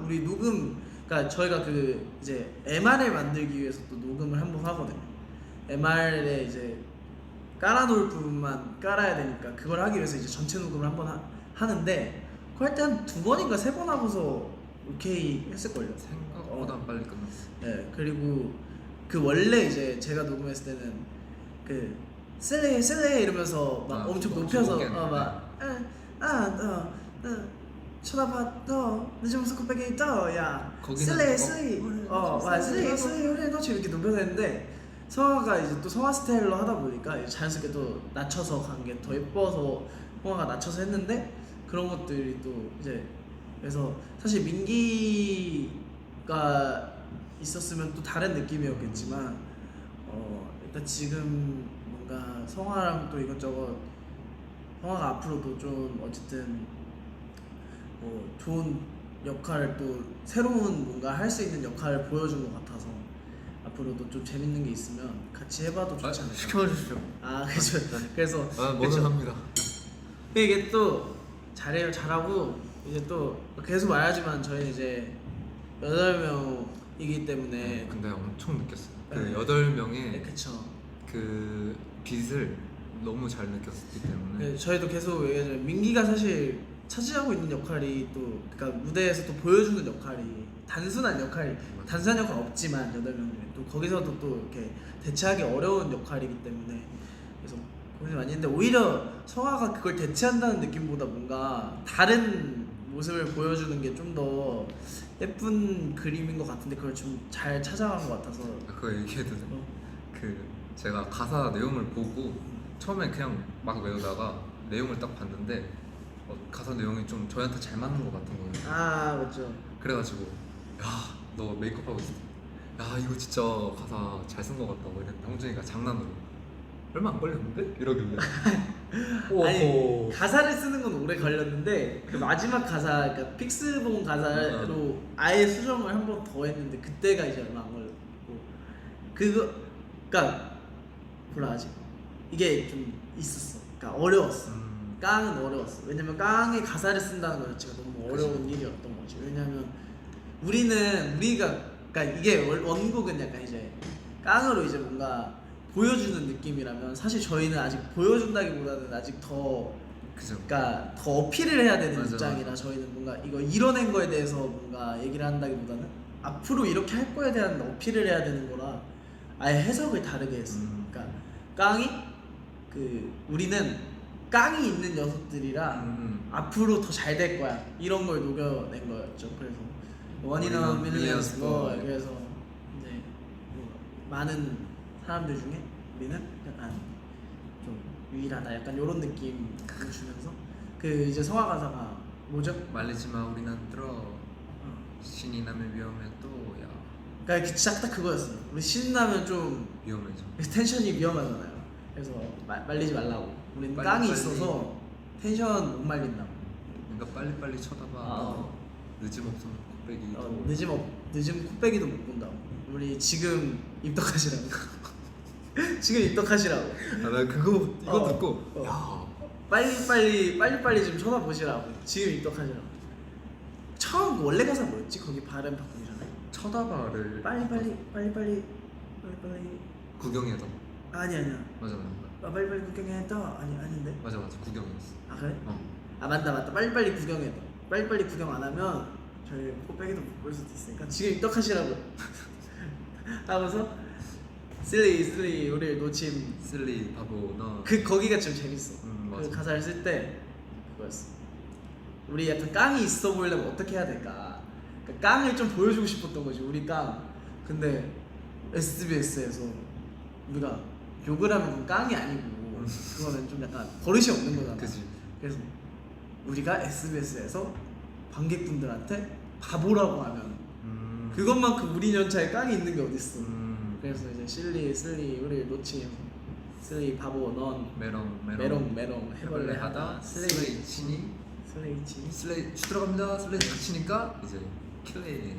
우리 녹음, 그러니까 저희가 그 이제 MR을 만들기 위해서 또 녹음을 한번 하거든요. MR에 이제 깔아놓을 부분만 깔아야 되니까 그걸 하기 위해서 이제 전체 녹음을 한번 하는데 그걸 할 때 한 2번인가 3번 하고서 오케이 했을걸요. 생각보다 빨리 끝났어. 네, 그리고 그 원래 이제 제가 녹음했을 때는 그 슬레 이러면서 막 엄청 높여서 쳐다봤어 늦으면서 곱빼기 떠야 거기는 슬레이 맞아 슬레이 우리 너치 이렇게 높여서 했는데 성화가 이제 또 성화 스타일로 하다 보니까 이제 자연스럽게 또 낮춰서 간 게 더 예뻐서 성화가 낮춰서 했는데 그런 것들이 또 이제 그래서 사실 민기가 있었으면 또 다른 느낌이었겠지만 일단 지금 뭔가 성화랑 또 이것저것 성화가 앞으로도 좀 어쨌든 뭐 좋은 역할을 또 새로운 뭔가 할 수 있는 역할을 보여준 것 같아서 앞으로도 좀 재밌는 게 있으면 같이 해봐도 좋지 않을까. 시켜주십시오. 그렇죠. 그래서 뭐든 그쵸. 합니다. 근데 이게 또 잘하고 이제 또 계속 말하지만 저희 이제 8명이기 때문에 근데 엄청 느꼈어요. 그 네. 8명의 그쵸. 그 빛을 너무 잘 느꼈기 때문에 네, 저희도 계속 얘기하자면 민기가 사실 차지하고 있는 역할이 또 그러니까 무대에서 또 보여주는 역할이 단순한 역할 단순한 역할 없지만 8명 또 거기서도 또 이렇게 대체하기 어려운 역할이기 때문에 그래서 고생 많이 했는데 오히려 성화가 그걸 대체한다는 느낌보다 뭔가 다른 모습을 보여주는 게 좀 더 예쁜 그림인 것 같은데 그걸 좀 잘 찾아간 것 같아서 그거 얘기해도 돼? 그 제가 가사 내용을 보고 처음에 그냥 막 외우다가 내용을 딱 봤는데 가사 내용이 좀 저희한테 잘 맞는 것 같은 거예요. 맞죠. 그래가지고 야 너 메이크업 하고 있어. 야 이거 진짜 가사 잘 쓴 것 같다고 이랬는데 형준이가 장난으로 얼마 안 걸렸는데? 이러길래 아니 가사를 쓰는 건 오래 걸렸는데 그 마지막 가사 그러니까 픽스본 가사로 아예 수정을 한 번 더 했는데 그때가 이제 얼마 안 걸렸고 그거 그러니까 몰라 아직 이게 좀 있었어. 그러니까 어려웠어. 깡은 어려웠어. 왜냐면 깡의 가사를 쓴다는 것 자체가 너무 어려운 일이었던 거지. 왜냐면 우리가 그러니까 이게 원곡은 약간 이제 깡으로 이제 뭔가 보여주는 느낌이라면 사실 저희는 아직 보여준다기보다는 아직 더 그죠. 그러니까 더 어필을 해야 되는 맞아, 입장이라 맞아. 저희는 뭔가 이거 이뤄낸 거에 대해서 뭔가 얘기를 한다기보다는 앞으로 이렇게 할 거에 대한 어필을 해야 되는 거라 아예 해석을 다르게 했어. 그러니까 깡이 우리는 깡이 있는 녀석들이라 앞으로 더 잘 될 거야 이런 걸 녹여낸 거였죠. 그래서 원이나 밀리언스 뭐 그래서 이제 뭐 많은 사람들 중에 우리는 약간 좀 유일하다 약간 이런 느낌을 주면서 그 이제 성화 가사가 뭐죠? 말리지 마 우린 안 들어 신이 나면 위험해 또야 그러니까 진짜 딱 그거였어. 우리 신나면 좀 위험해져. 텐션이 위험하잖아요. 그래서 말리지 말라고. 우리는 빨리, 깡이 빨리. 있어서 텐션 못 말린다고. 그러니까 빨리빨리 쳐다봐. 늦음 없으면 곱빼기 늦은 코빼기도 못 본다고. 우리 지금 입덕하시라고. 지금 입덕하시라고. 나 그거 이거 듣고 야 빨리 좀 쳐다보시라고. 지금 입덕하시라고. 처음 원래 가사 뭐였지? 거기 발음 바꾸기 전에 쳐다봐를 빨리 구경해다. 아니야 맞아 빨리 구경해도 아닌데. 맞아 구경했어. 그래? 어. 맞다 빨리 구경해도 빨리 구경 안 하면 저희 코빼기도 못 볼 수도 있으니까 지금 입덕하시라고 하면서 슬리 우리 놓침 슬리 바보 너. 거기가 좀 재밌어. 맞아. 그 가사를 쓸 때 그거였어. 우리 약간 깡이 있어 보이려면 어떻게 해야 될까? 그러니까 깡을 좀 보여주고 싶었던 거지 우리 깡. 근데 SBS에서 우리가 욕을 하면 깡이 아니고 그거는 좀 약간 버릇이 없는 거잖아. 그지. 그래서 우리가 SBS에서 관객분들한테 바보라고 하면 그것만큼 우리 연차에 깡이 있는 게 어딨어. 그래서 이제 슬리 우리 놓치 슬리 바보 넌 메롱 해벌레 하다 슬레이 치니 슬레이 슛 들어갑니다. 슬레이 탁 치니까 이제 킬레이.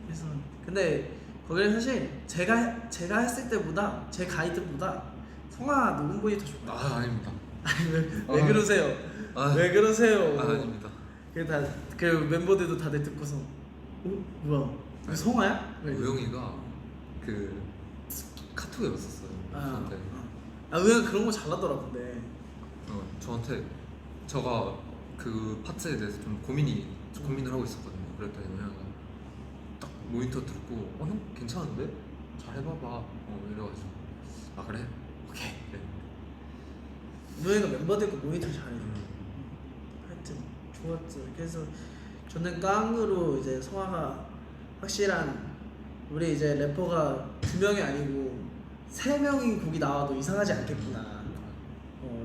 그래서 근데 거기는 사실 제가 했을 때보다 제 가이드보다 성화 녹음본이 더 좋다. 아닙니다. 아니 왜 그러세요? 왜 그러세요? 아닙니다. 그 멤버들도 다들 듣고서 뭐야? 이거 성화야? 우영이가 그 카톡에 왔었어요. 저한테. 우영이 그런 거 잘하더라 근데. 저한테 제가 그 파트에 대해서 좀 고민을 하고 있었거든요. 그랬더니 우영이가 딱 모니터 듣고 형 괜찮은데? 잘 해봐봐. 이래가지고 그래? 오케이. 그래. 우영이가 멤버들과 모니터 잘해. 하여튼 좋았죠. 그래서 저는 깡으로 이제 성화가 확실한 우리 이제 래퍼가 2명이 아니고 3명인 곡이 나와도 이상하지 않겠구나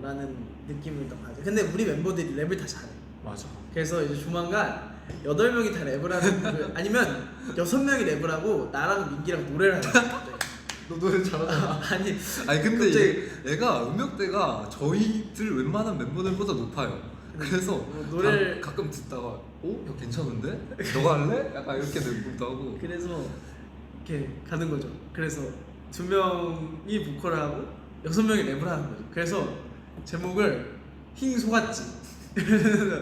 라는 느낌을 딱 받아요. 근데 우리 멤버들이 랩을 다 잘해. 맞아. 그래서 이제 조만간 8명이 다 랩을 하는 곡을 아니면 6명이 랩을 하고 나랑 민기랑 노래를 하는 거야. 너 노래 잘하잖아. 아니 근데 갑자기- 얘가 음역대가 저희들 웬만한 멤버들보다 높아요. 그래서 노래를- 가끔 듣다가 야 괜찮은데? 너가 할래? 약간 이렇게 느낌도 하고. 그래서 이렇게 가는 거죠. 그래서 2명이 보컬을 하고 6명이 랩을 하는 거죠. 그래서 제목을 흰 소같지.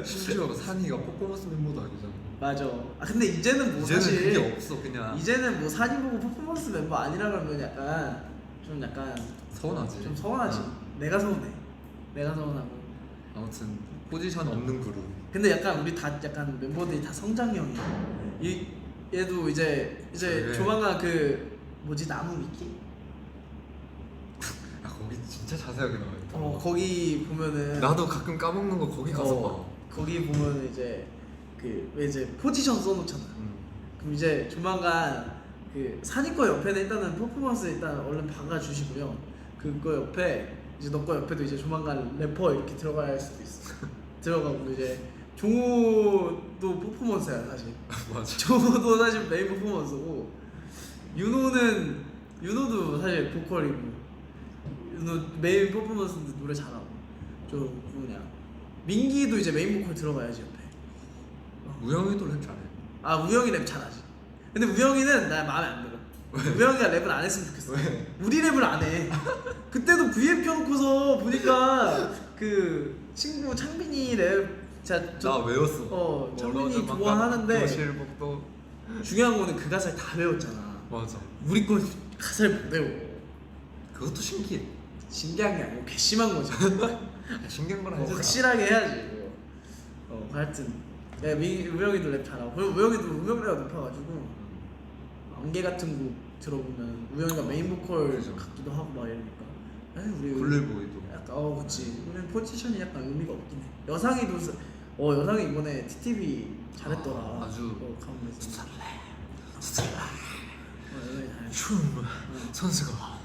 심지어 산이가 퍼포먼스 멤버도 아니잖아. 맞아. 근데 이제는 뭐 이제는 사실 그게 없어 그냥. 이제는 뭐 산이 보고 퍼포먼스 멤버 아니라 그러면 약간 서운하지. 좀 서운하지. 어. 내가 서운해. 내가 서운하고. 아무튼 포지션 없는 그룹. 근데 약간 우리 다 약간 멤버들이 다 성장형이야. 얘도 이제 그래. 조만간 그 뭐지 나무 위키? 거기 진짜 자세하게 나와있다. 거기 보면은 나도 가끔 까먹는 거 거기 가서 봐. 거기 보면 이제 그 왜 이제 포지션 써놓잖아. 그럼 이제 조만간 그 산이 거 옆에는 일단은 퍼포먼스 일단 얼른 박아주시고요. 그거 옆에 이제 너 거 옆에도 이제 조만간 래퍼 이렇게 들어갈 수도 있어. 들어가고 이제 종호도 퍼포먼스야 사실. 맞아. 종호도 사실 메인 퍼포먼스고 윤호도 사실 보컬이고 윤호 메인 퍼포먼스인데 노래 잘하고 좀 누구냐 민기도 이제 메인 보컬 들어가야지 옆에. 우영이도 랩 잘해. 우영이 랩 잘하지. 근데 우영이는 나 마음에 안 들어. 우영이가 랩을 안 했으면 좋겠어. 왜? 우리 랩을 안 해. 그때도 V앱 켜놓고서 보니까 그 친구 창빈이 랩 나 외웠어. 창빈이 좋아하는데 실복도. 중요한 거는 그 가사를 다 외웠잖아. 맞아. 우리 거 가사를 못 외워. 그것도 신기해. 신기한 게 아니고 괘씸한 거지. 신기한 거라 해서. 확실하게 해야지. 하여튼 우영이도 랩 잘하고 그리고 우영이도 음역대가 높아가지고 안개 같은 곡 들어보면 우영이가 메인 보컬 그죠. 같기도 하고 막 이러니까 우리 굴릴보이도. 약간 그치. 우리는 포지션이 약간 의미가 없긴 해. 여상이 이번에 TTV 잘했더라. 아주 가면서 스텔라 여상이 잘했어. 춤 선수가.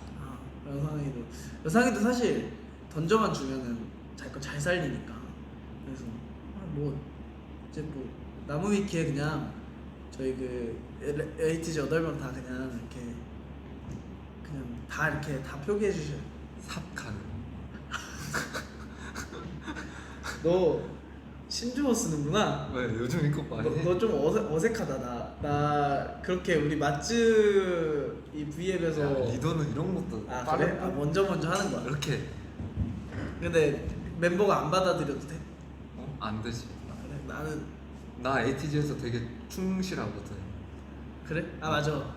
여상이도 사실 던져만 주면은 자기 거 잘 살리니까. 그래서 뭐 이제 뭐 나무 위키에 그냥 저희 그 에이티즈 8명 다 그냥 이렇게 그냥 다 이렇게 다 표기해 주셔요. 삽가는. 너 신주어 쓰는구나. 왜 요즘 이거 많이 해? 너 좀 어색하다. 나 그렇게 우리 맛즈 이 V앱에서 야, 리더는 이런 것도 그래? 먼저 하는 거야. 이렇게. 근데 멤버가 안 받아들여도 돼? 안 되지. 그래? 나는 나 ATG에서 되게 충실하거든. 그래? 맞아.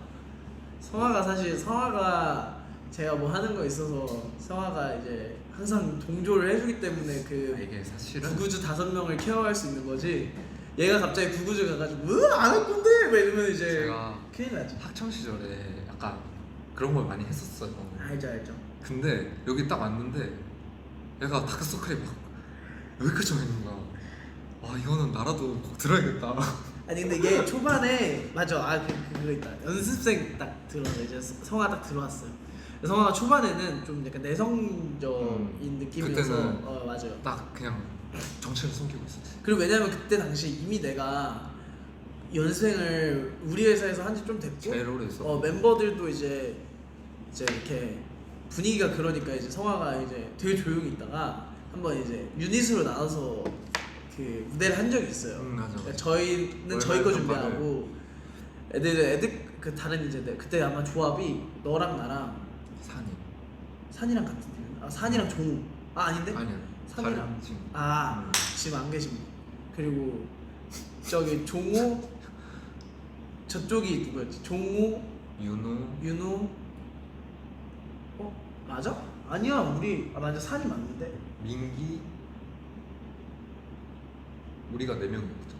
성화가 제가 뭐 하는 거 있어서 성화가 이제 항상 동조를 해주기 때문에 그 이게 사실은 구구주 5명을 케어할 수 있는 거지. 얘가 갑자기 구구주 가가지고 안 할 건데 막 이러면 이제 제가 큰일 나지. 학창 시절에 약간 그런 걸 많이 했었어요. 알죠. 근데 여기 딱 왔는데 얘가 다크서클이 막 여기까지 와 있는 거야. 이거는 나라도 꼭 들어야겠다. 아니 근데 이게 초반에 맞아. 그거 있다. 연습생 딱 들어서 이제 성화 딱 들어왔어요. 성화가 초반에는 좀 약간 내성적인 느낌이어서 그때는 맞아요. 딱 그냥 정체를 숨기고 있었지. 그리고 왜냐면 그때 당시 이미 내가 연습생을 우리 회사에서 한 지 좀 됐고 제일 오래 있어. 멤버들도 이제 이렇게 분위기가 그러니까 이제 성화가 이제 되게 조용히 있다가 한번 이제 유닛으로 나눠서 그 무대를 한 적이 있어요. 맞아. 그러니까 저희는 저희 거 준비하고 애들 그 다른 이제 그때 아마 조합이 너랑 나랑 산이랑 같은 팀. 산이랑 종우. 아닌데? 아니야. 산이랑 지금. 지금 안 계신 분. 그리고 저기 종우 저쪽이 누구였지? 종우 윤우 맞아? 아니야 우리 맞아 산이 맞는데 민기 우리가 4명이었죠.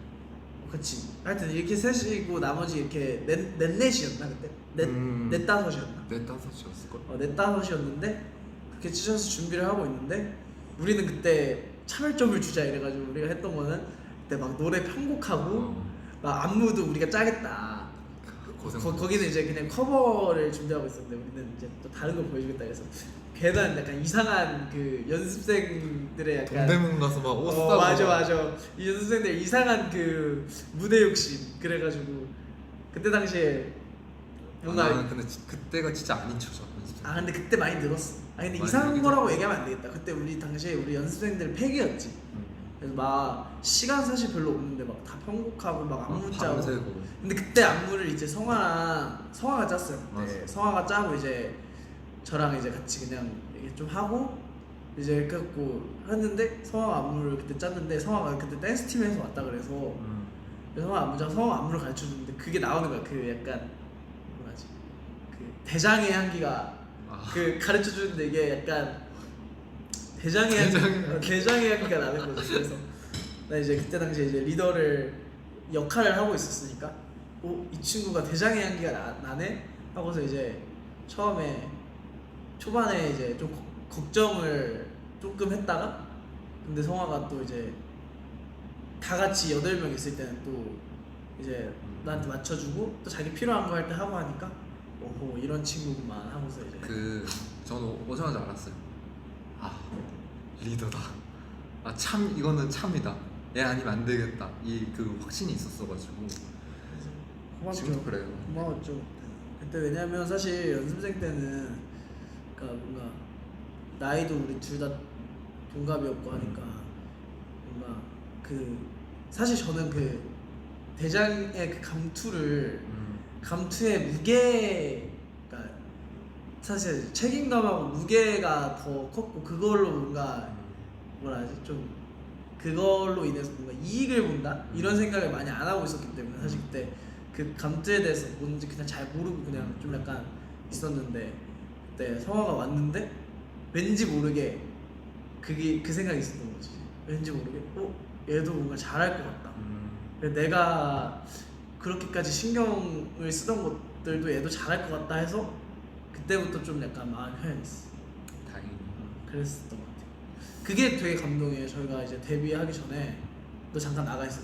그치. 하여튼 이렇게 셋이고 나머지 이렇게 넷넷이었나 그때? 넷다섯이었나? 넷5이었을걸? 넷다섯이었는데 그렇게 찢어서 준비를 하고 있는데 우리는 그때 차별점을 주자 이래가지고 우리가 했던 거는 그때 막 노래 편곡하고 어, 막 안무도 우리가 짜겠다. 고생. 거기는 이제 그냥 커버를 준비하고 있었는데 우리는 이제 또 다른 걸 보여주겠다 해서 괜한 약간 이상한 그 연습생들의 약간 동대문 가서 막 옷 사고. 맞아 이 연습생들 이상한 그 무대 욕심 그래가지고 그때 당시에 뭔가 나는 근데 그때가 진짜 안 잊혀져. 연습생. 아 근데 그때 많이 늘었어. 아 근데 많이 이상한 늘긴 거라고 했어. 얘기하면 안 되겠다. 그때 우리 당시에 우리 연습생들 폐기였지. 음. 그래서 막 시간 사실 별로 없는데 막 다 편곡하고 막 안무 짜고. 밤새고. 근데 그때 안무를 이제 성화가 짰어요. 그때. 맞아. 성화가 짜고 이제 저랑 이제 같이 그냥 이게 좀 하고 이제 이렇게 갖고 했는데 성화가 안무를 그때 짰는데 성화가 그때 댄스 팀에서 왔다 그래서 음. 성화 안무를 가르쳐 줬는데 그게 나오는 거야. 그 약간 뭐라지? 그 대장의 향기가 아. 그 가르쳐 주는데 이게 약간 대장의 향기가 나는 거지. 그래서 나 이제 그때 당시에 이제 리더를 역할을 하고 있었으니까 이 친구가 대장의 향기가 나네 하고서 이제 처음에 초반에 이제 좀 걱정을 조금 했다가 근데 성화가 또 이제 다 같이 8명 있을 때는 또 이제 나한테 맞춰주고 또 자기 필요한 거 할 때 하고 하니까 오호 이런 친구구만 하고서 이제 저는 오자마자 알았어요. 아 리더다. 아 참 이거는 참이다. 얘 아니면 안 되겠다. 이 그 확신이 있었어가지고. 지금도 그래요. 고마웠죠. 그때 왜냐면 사실 연습생 때는 그러니까 뭔가 나이도 우리 둘 다 동갑이었고 하니까 뭔가 그 사실 저는 그 대장의 그 감투의 무게 그러니까 사실 책임감하고 무게가 더 컸고 그걸로 뭔가 뭐라 하지 좀 그걸로 인해서 뭔가 이익을 본다 이런 생각을 많이 안 하고 있었기 때문에 사실 그때 그 감투에 대해서 뭔지 그냥 잘 모르고 그냥 좀 약간 있었는데 그때 성화가 왔는데 왠지 모르게 그게 그 생각이 있었던 거지. 왠지 모르게 얘도 뭔가 잘할 것 같다. 내가 그렇게까지 신경을 쓰던 것들도 얘도 잘할 것 같다 해서 그때부터 좀 약간 마음이 편해졌어. 다행히. 그랬었던 것 같아요. 그게 되게 감동이에요. 저희가 이제 데뷔하기 전에 너 잠깐 나가 있어.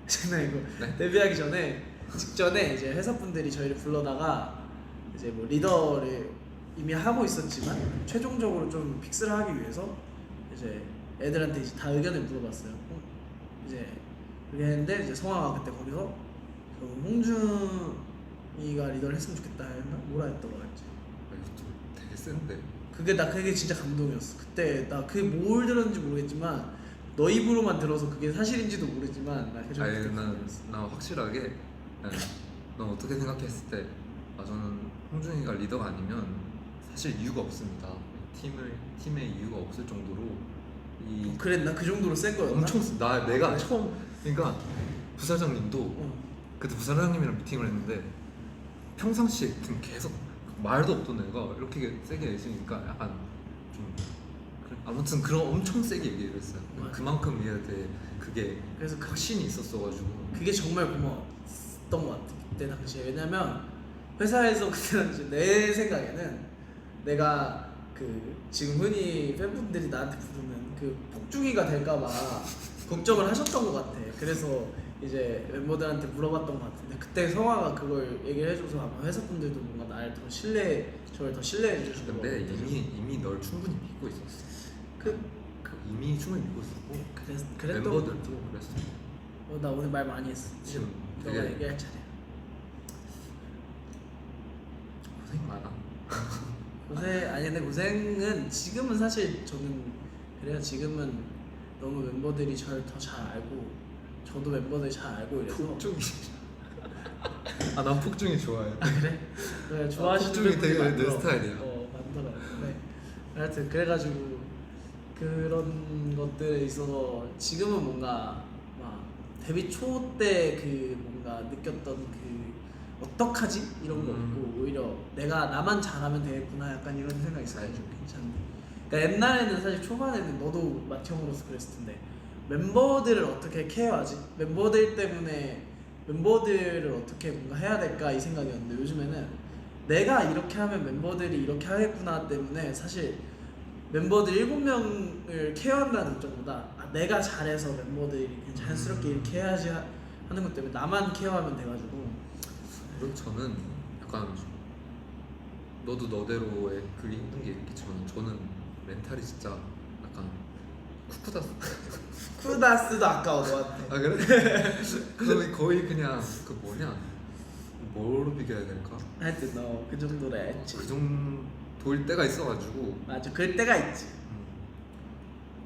장난이고 네? 데뷔하기 전에 직전에 이제 회사 분들이 저희를 불러다가 이제 뭐 리더를 이미 하고 있었지만 최종적으로 좀 픽스를 하기 위해서 이제 애들한테 이제 다 의견을 물어봤어요. 이제 그렇게 했는데 이제 성화가 그때 거기서 홍준이가 리더를 했으면 좋겠다 했나? 뭐라 했다고 했지? 이것도 되게 센데. 그게 진짜 감동이었어. 그때 나 그게 뭘 들었는지 모르겠지만 너 입으로만 들어서 그게 사실인지도 모르지만 나 그때 아니 감동이었어. 난 확실하게 넌 어떻게 생각했을 때 저는 홍준이가 리더가 아니면 사실 이유가 없습니다. 팀에 이유가 없을 정도로 그랬나? 그 정도로 센 거였나? 엄청 내가 그래? 처음 그러니까 부사장님도 어. 그때 부사장님이랑 미팅을 했는데 평상시에 계속 말도 없던 애가 이렇게 세게 얘기하니까 약간 좀 아무튼 그런 엄청 세게 얘기를 했어요. 맞아. 그만큼 얘에 대해 그게 그래서 확신이 있었어가지고. 그게 정말 고마웠던 것 같아. 그때 당시에. 왜냐면 회사에서 그때 당시 내 생각에는 내가 그 지금 흔히 팬분들이 나한테 부르는 그 폭죽이가 될까봐 걱정을 하셨던 것 같아. 그래서 이제 멤버들한테 물어봤던 것 같은데 그때 성화가 그걸 얘기를 해줘서 아마 회사분들도 뭔가 저를 더 신뢰해 주신 것 근데 같아요. 이미 널 충분히 믿고 있었어. 그 이미 충분히 믿고 있었고 그랬던 멤버들도 그랬어. 나 오늘 말 많이 했어. 지금 너가 되게 얘기할 차례야. 고생 많아. 근데 고생은 지금은 사실 저는 그래요. 지금은 너무 멤버들이 저를 더 잘 알고 저도 멤버들이 잘 알고 이래서 폭중이. 난 폭중이 좋아해. 그래? 네, 좋아하시는 폭중이 분들이 되게 내 많더라고. 스타일이야. 많더라고. 네. 하여튼 그래가지고 그런 것들에 있어서 지금은 뭔가 막 데뷔 초 때 그 뭔가 느꼈던 그 어떡하지? 이런 거 없고 오히려 내가 나만 잘하면 되겠구나 약간 이런 생각이 있어요. 좀 괜찮네. 그러니까 옛날에는 사실 초반에는 너도 맏형으로서 그랬을 텐데 멤버들을 어떻게 케어하지? 멤버들 때문에 멤버들을 어떻게 뭔가 해야 될까 이 생각이었는데 요즘에는 내가 이렇게 하면 멤버들이 이렇게 하겠구나 때문에 사실 멤버들 7명을 케어한다는 목적보다 내가 잘해서 멤버들이 그냥 자연스럽게 이렇게 해야지 하는 것 때문에 나만 케어하면 돼가지고. 그리고 저는 약간 너도 너대로의 그게 힘든 게 있겠지만 저는 멘탈이 진짜 약간 쿠쿠다스. 쿠다스도 아까워 너한테. 아 그래? 거의 그냥 그 뭐냐 뭐로 비교해야 될까? 하여튼 너 그 정도라 했지. 그 정도일 때가 있어가지고. 맞아, 그럴 때가 있지.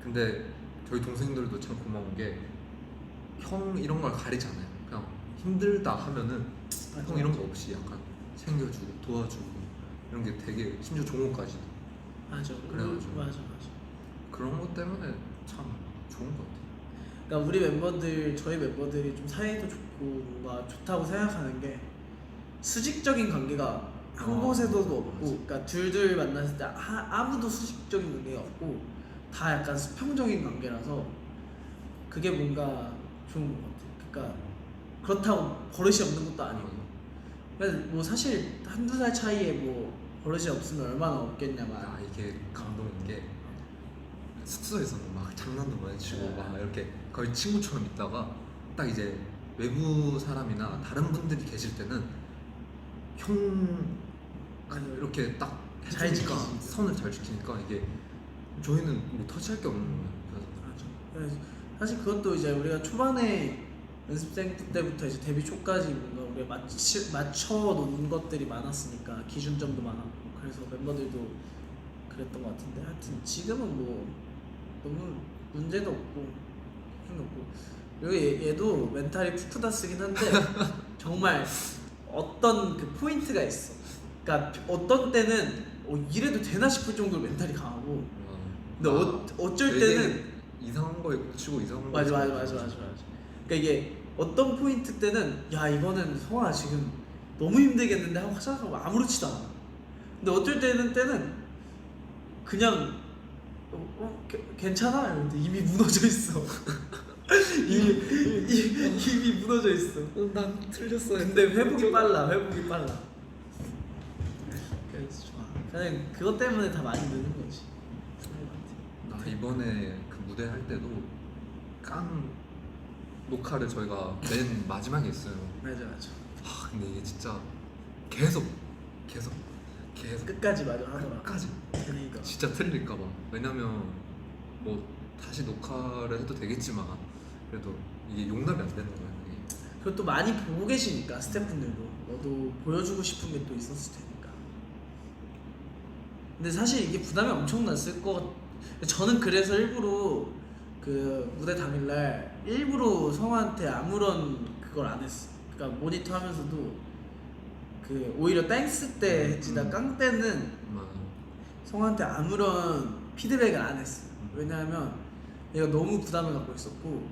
근데 저희 동생들도 참 고마운 게 형 이런 걸 가리지 않아요. 그냥 힘들다 하면은 맞아. 형 이런 거 없이 약간 챙겨주고 도와주고 이런 게 되게 심지어 종호까지도 맞아. 그래가지고. 맞아. 그런 것 때문에 참 좋은 것 같아요. 그러니까 우리 멤버들, 저희 멤버들이 좀 사이도 좋고 뭔가 좋다고 생각하는 게 수직적인 관계가 한 곳에도 맞아, 없고, 맞아. 그러니까 둘둘 만났을 때 아무도 수직적인 관계가 없고 다 약간 수평적인 관계라서 그게 뭔가 좋은 것 같아. 그러니까 그렇다고 버릇이 없는 것도 아니고. 그래서 뭐 사실 한두 살 차이에 뭐 버릇이 없으면 얼마나 없겠냐만. 아 이게 감동인 게 숙소에서는 막 장난도 많이 치고 막 이렇게 거의 친구처럼 있다가 딱 이제 외부 사람이나 다른 분들이 계실 때는 형 이렇게 딱 잘 해주니까 지키지. 선을 잘 지키니까 이게 저희는 뭐 터치할 게 없는 거예요. 맞아. 그래서 사실 그것도 이제 우리가 초반에 연습생 때부터 이제 데뷔 초까지 뭔가 우리가 맞춰 놓은 것들이 많았으니까 기준점도 많았고 그래서 멤버들도 그랬던 것 같은데 하여튼 지금은 뭐 너무 문제도 없고 걱정도 없고 그리고 얘도 멘탈이 푸푸다스긴 한데 정말 어떤 그 포인트가 있어. 그러니까 어떤 때는 이래도 되나 싶을 정도로 멘탈이 강하고 근데 어쩔 때는 이상한 거에 꽂히고 이상한 거에 맞아. 꽂히고. 그러니까 이게 어떤 포인트 때는 야 이거는 성아 지금 너무 힘들겠는데 하고 생각하고 아무렇지도 않아. 근데 어쩔 때는 그냥 괜찮아 이러는데 이미 무너져 있어. 이미 무너져 있어. 난 틀렸어. 근데 회복이 빨라. 그래서 좋아. 그냥 그것 때문에 다 많이 느는 거지. 나 이번에 그 무대 할 때도 깡 녹화를 저희가 맨 마지막에 했어요. 맞아. 근데 이게 진짜 계속 끝까지 맞아 하더라. 끝까지 그러니까. 진짜 틀릴까봐. 왜냐면 뭐 다시 녹화를 해도 되겠지만 그래도 이게 용납이 안 되는 거야. 이게. 그것도 많이 보고 계시니까 스태프분들도 너도 보여주고 싶은 게 또 있었을 테니까. 근데 사실 이게 부담이 엄청났을 것 저는 그래서 일부러 그 무대 당일날 일부러 성화한테 아무런 그걸 안 했어. 그러니까 모니터 하면서도 그 오히려 땡스 때 했지 나 깡 때는 맞아. 성화한테 아무런 피드백을 안 했어. 왜냐하면 얘가 너무 부담을 갖고 있었고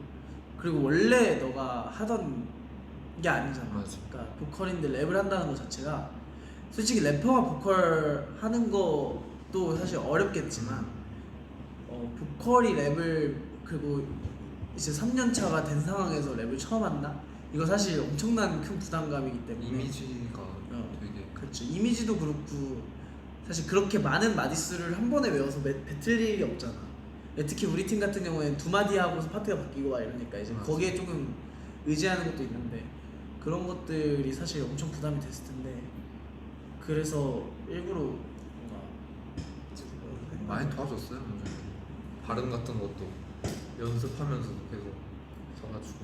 그리고 원래 너가 하던 게 아니잖아. 맞아. 그러니까 보컬인데 랩을 한다는 것 자체가 솔직히 래퍼가 보컬 하는 것도 사실 어렵겠지만 보컬이 랩을 그리고 이제 3년 차가 된 상황에서 랩을 처음 한다? 이거 사실 엄청난 큰 부담감이기 때문에 이미지가 되게 그렇죠. 이미지도 그렇고 사실 그렇게 많은 마디수를 한 번에 외워서 뱉을 일이 없잖아. 특히 우리 팀 같은 경우에는 두 마디 하고서 파트가 바뀌고 막 이러니까 이제 맞아. 거기에 조금 의지하는 것도 있는데 그런 것들이 사실 엄청 부담이 됐을 텐데 그래서 일부러 뭔가 많이 도와줬어요. 발음 같은 것도 연습하면서도 계속 써가지고.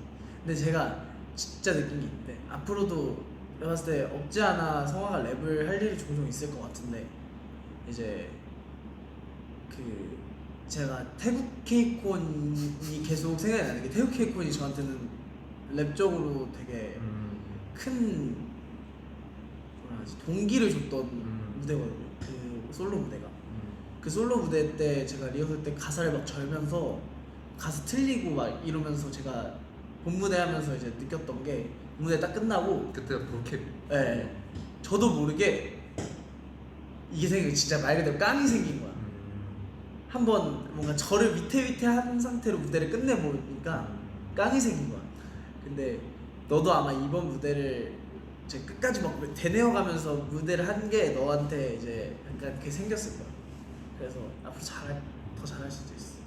근데 제가 진짜 느낀 게 있는데 앞으로도 내가 봤을 때 없지 않아 성화가 랩을 할 일이 종종 있을 것 같은데 이제 그 제가 태국 케이콘이 계속 생각이 나는 게 태국 케이콘이 저한테는 랩적으로 되게 큰 뭐라 하지 동기를 줬던 무대거든요. 그 솔로 무대가 그 솔로 무대 때 제가 리허설 때 가사를 막 절면서 가사 틀리고 막 이러면서 제가 본무대 하면서 이제 느꼈던 게 무대 딱 끝나고 그때가 볼캡. 예 저도 모르게 이게 생긴 진짜 말 그대로 깡이 생긴 거야. 한번 뭔가 저를 위태위태한 상태로 무대를 끝내보니까 깡이 생긴 거야. 근데 너도 아마 이번 무대를 이제 끝까지 막 되뇌어가면서 무대를 한 게 너한테 이제 약간 그게 생겼을 거야. 그래서 앞으로 더 잘할 수도 있어.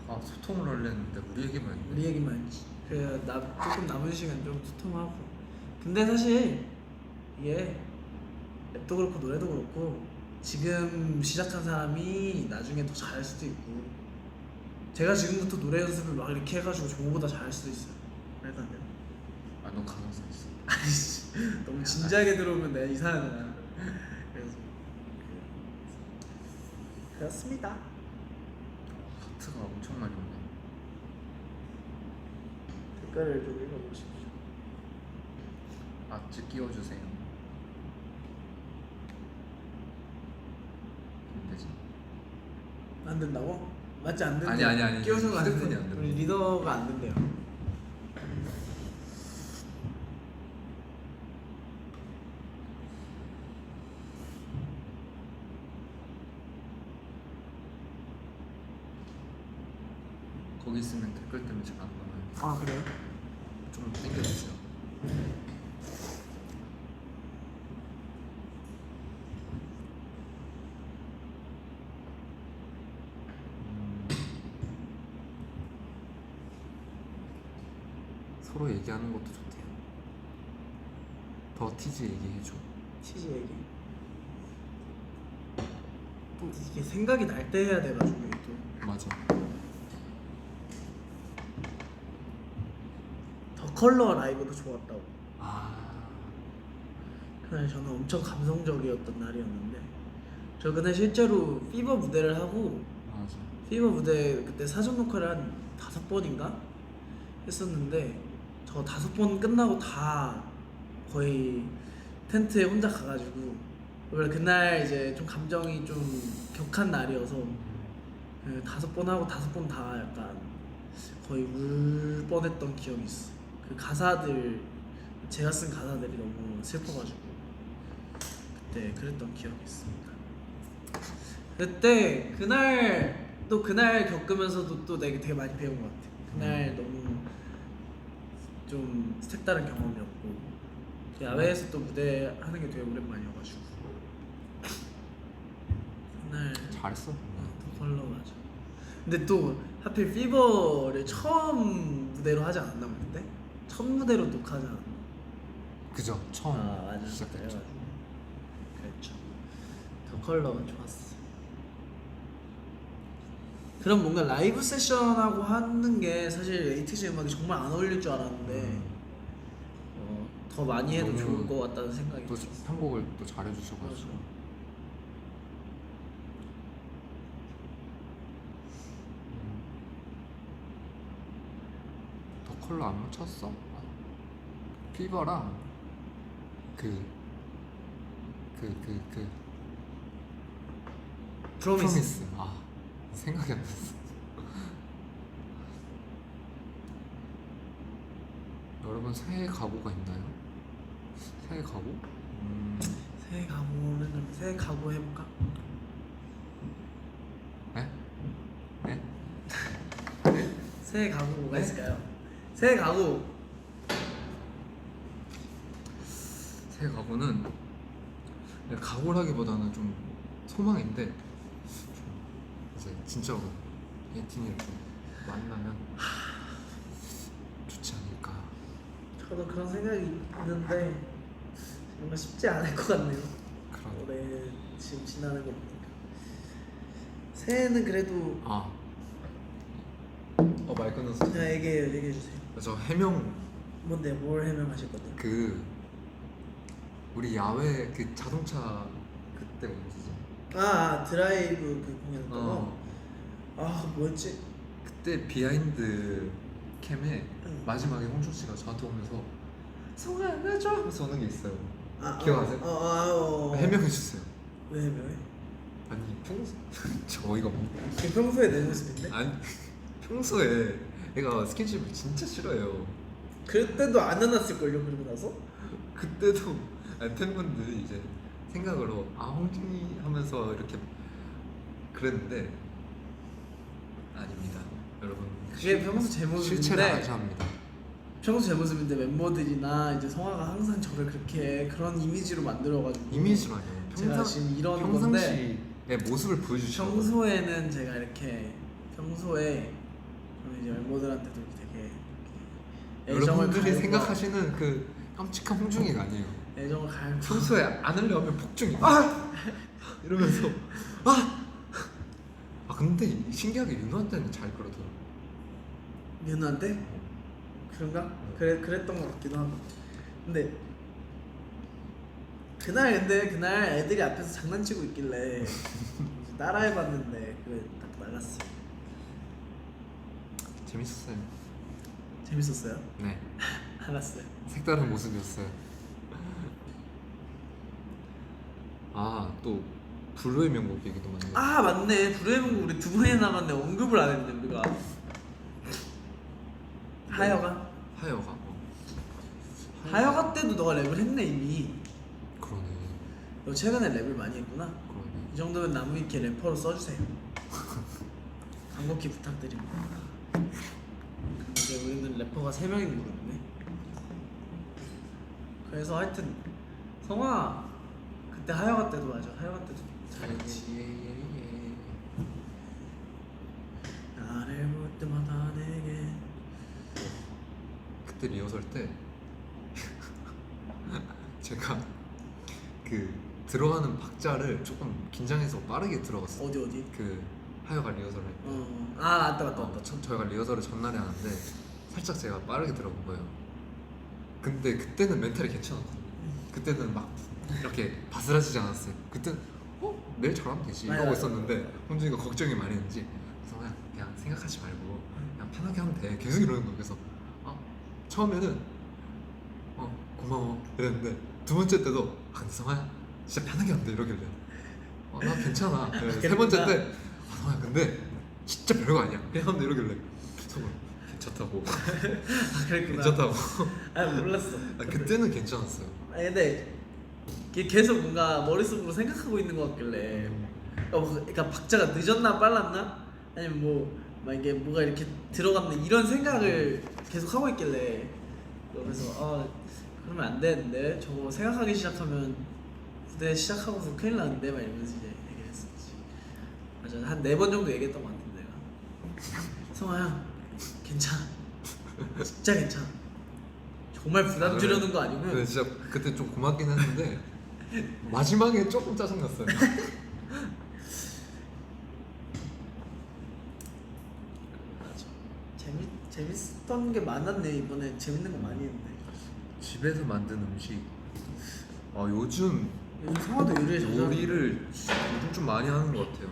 아 소통을 하려 했는데 우리 얘기만 했네. 우리 얘기만 했지. 그래 나 조금 남은 시간 좀 소통하고. 근데 사실 이게 랩도 그렇고 노래도 그렇고 지금 시작한 사람이 나중에 더 잘할 수도 있고, 제가 지금부터 노래 연습을 막 이렇게 해가지고 저보다 잘할 수도 있어요. 말도 안 돼요. 아너 가능성 있어. 아이씨 너무 진지하게 들어오면 내가 이상하잖아. 그래서 그렇습니다. 하트가 엄청 많이 오네. 댓글을 좀 읽어보십시오. 아트 끼워주세요. 안 되지? 안 된다고? 맞지 안 된다. 아니. 끼워서는 안 휴대폰이 된대. 안 된대. 우리 리더가 안 된대요. 거기 있으면 댓글 때문에 잘 안 나와요. 아 그래요? 좀 땡겨주세요. 서로 얘기하는 것도 좋대요. 더 티즈 얘기해줘. 치즈 얘기. 또 이게 생각이 날 때 해야 돼가지고 이게 또. 맞아. 더 컬러 라이브도 좋았다고. 아 그날 저는 엄청 감성적이었던 날이었는데, 저 그날 실제로 피버 무대를 하고, 맞아. 피버 무대 그때 사전 녹화를 한 5번인가 했었는데, 저 5번 끝나고 다 거의 텐트에 혼자 가가지고, 원래 그날 이제 좀 감정이 좀 격한 날이어서 5번 하고 5번 다 약간 거의 울 뻔했던 기억이 있어. 그 가사들, 제가 쓴 가사들이 너무 슬퍼가지고 그때 그랬던 기억이 있습니다. 그때 그날 겪으면서도 또 되게 많이 배운 것 같아. 그날 너무 좀 색다른 경험이었고, 야외에서 또 무대 하는 게 되게 오랜만이어가지고 그날 잘했어. 더 컬러 맞아. 근데 또 하필 피버를 처음 무대로 하지 않았나 그때? 첫 무대로 녹화하지 않았나? 그죠. 처음 맞아. 시작했죠. 그래가지고 그랬죠. 더 컬러가 좋았어. 그럼 뭔가 라이브 세션하고 하는 게 사실 에이티즈 음악이 정말 안 어울릴 줄 알았는데 더 많이 해도 너무 좋을 것 같다는 생각이 또 들었어. 편곡을 또 잘해주셔가지고. 맞아. 더 컬러 안 묻혔어? 피버랑 프로미스. 아 생각이 안 났어. 여러분 새해 각오가 있나요? 새해 각오? 새해 각오는 그럼 새해 각오 해볼까? 네? 네? 새해 각오 뭐가 네? 있을까요? 새해 각오. 새해 각오는 각오라기보다는 좀 소망인데, 이제 진짜로 예틴이 이렇게 만나면 좋지 않을까. 저도 그런 생각이 있는데 뭔가 쉽지 않을 것 같네요. 그런. 올해 지금 지나는 거 보니까 새해는 그래도 말 끊었어. 그냥 얘기해 주세요. 저 해명 뭔데 뭘 해명하실 건데? 우리 야외 그 자동차 그때 언제지? 드라이브 그 공연 거. 뭐였지? 그때 비하인드 캠에 응. 마지막에 홍준 씨가 저한테 오면서 성아 안아줘 하면서 오는 게 있어요. 아, 기억하세요? 해명해 주세요. 왜 해명해? 아니 평소 저 어이가 없네. 그 평소에 내 모습인데? 아니 평소에 얘가 스킨십을 진짜 싫어해요. 그때도 안 안았을걸요 그러고 나서? 그때도 팬분들이 이제 생각으로 홍준이 하면서 이렇게 그랬는데 아닙니다 여러분. 그게 평소 제 모습인데, 실체를 아셔야 합니다. 평소 제 모습인데 멤버들이나 이제 성화가 항상 저를 그렇게 그런 이미지로 만들어가지고 이미지로 아니에요. 제가 지금 이런 건데 평상시의 모습을 보여주시는 거예요. 평소에는 제가 이렇게 평소에 저는 이제 멤버들한테도 되게 애정을 여러분들이 갈고 생각하시는 그 깜찍한 홍중이가 아니에요. 애정을 갈고 평소에 안으려 하면 폭중이 아! 이러면서 근데 신기하게 윤호한테는 잘 그러더라고. 민우한테 그런가? 그랬던 것 같기도 하고. 근데 그날 애들이 앞에서 장난치고 있길래 따라해봤는데 그래 딱 나갔어. 재밌었어요. 재밌었어요? 네. 알았어요. 색다른 모습이었어요. 또 블루의 명곡 얘기도 많이. 아 맞네. 불후의 명곡 우리 두 번이나 남았네. 언급을 안 했네 우리가. 하여가? 하여가 때도 너가 랩을 했네 이미. 그러네. 너 최근에 랩을 많이 했구나. 그러네. 이 정도면 나무위키 래퍼로 써주세요. 광고키 부탁드립니다. 이제 우리는 래퍼가 3명인 거였네. 그래서 하여튼 성아 그때 하여가 때도 맞아. 하여가 때도 잘했지. 나를 볼 때마다 내게. 그때 리허설 때 제가 그 들어가는 박자를 조금 긴장해서 빠르게 들어갔어요. 어디? 그 하여가 리허설을 할 때. 아 맞다. 저희가 리허설을 전날에 하는데 살짝 제가 빠르게 들어본 거예요. 근데 그때는 멘탈이 괜찮았거든요. 그때는 막 이렇게 바스라지지 않았어요. 그때는 내일 잘하면 되지 이러고 있었는데 홍준이가 걱정이 많이 했는지 그래서 그냥 생각하지 말고 그냥 편하게 하면 돼 계속 이러는 거예요. 그래서 처음에는 고마워 이랬는데 두 번째 때도 근데 성아야 진짜 편하게 하면 돼 이러길래 나 괜찮아. 세 번째 때 성아야 근데 진짜 별거 아니야 그냥 하면 돼 이러길래 성아 괜찮다고. 그랬구나. 괜찮다고. 몰랐어. 그때는 괜찮았어요. 근데 이게 계속 뭔가 머릿속으로 생각하고 있는 것 같길래 그러니까 박자가 늦었나 빨랐나? 아니면 막 이게 뭐가 이렇게 들어갔나 이런 생각을 계속 하고 있길래 그래서 그러면 안 되는데 저거 생각하기 시작하면 무대 시작하고서 큰일 나는데 막 이러면서 이제 얘기를 했었지. 맞아 한 4번 정도 얘기했던 것 같은데 내가 성아야 괜찮아 진짜 괜찮아 정말 부담 주려는 거 아니고. 근데 진짜 그때 좀 고맙긴 했는데 마지막에 조금 짜증났어요. 재밌었던 게 많았네. 이번에 재밌는 거 많이 했네. 집에서 만든 음식 요즘 성화도 요리를 요즘 좀 많이 하는 것 같아요.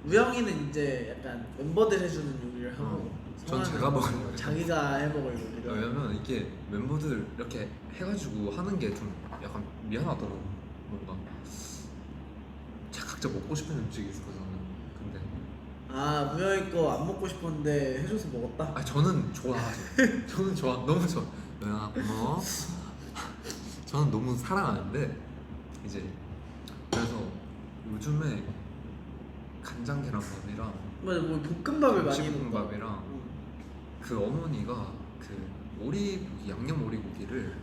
우영이는 이제 약간 멤버들 해주는 요리를 하고 전 제가 먹을 거예요. 자기가 해먹을 요리를. 왜냐면 이게 멤버들 이렇게 해가지고 하는 게 좀 약간 미안하더라고. 뭔가 각자 먹고 싶은 음식이 있을 거잖아요. 근데 우영이 거 안 먹고 싶었는데 해줘서 먹었다? 저는 좋아하죠. 저는 너무 좋아. 우영아 고마워. 저는 너무 사랑하는데 이제 그래서 요즘에 간장 계란밥이랑 맞아 뭐 볶음밥을 많이 먹다. 볶음밥이랑 그 어머니가 그 오리고기 양념 오리고기를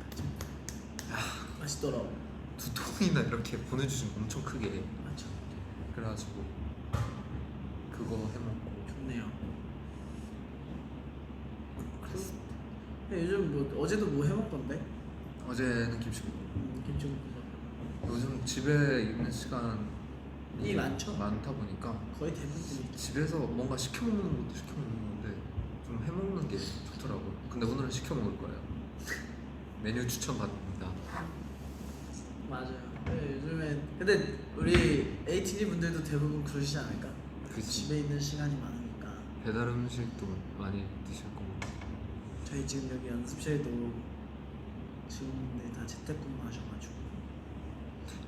맛있더라고. 2통이나 이렇게 보내주신 엄청 크게. 맞아. 그래가지고 그거 해먹고 좋네요. 그렇습니다. 요즘 뭐 어제도 뭐 해먹던데? 어제는 김치볶음. 김치볶음밥. 요즘 집에 있는 시간이 많죠? 많다 보니까 거의 대부분 집에서 뭔가 시켜 먹는 것도 시켜 먹는데 좀 해먹는 게 좋더라고요. 근데 오늘은 시켜 먹을 거예요. 메뉴 추천 받습니다. 맞아요. 요즘에 근데 우리 ATD 분들도 대부분 그러시지 않을까? 그치. 집에 있는 시간이 많으니까. 배달 음식도 많이 드실 거고. 저희 지금 여기 연습실도 지금 다 재택근무하셔가지고.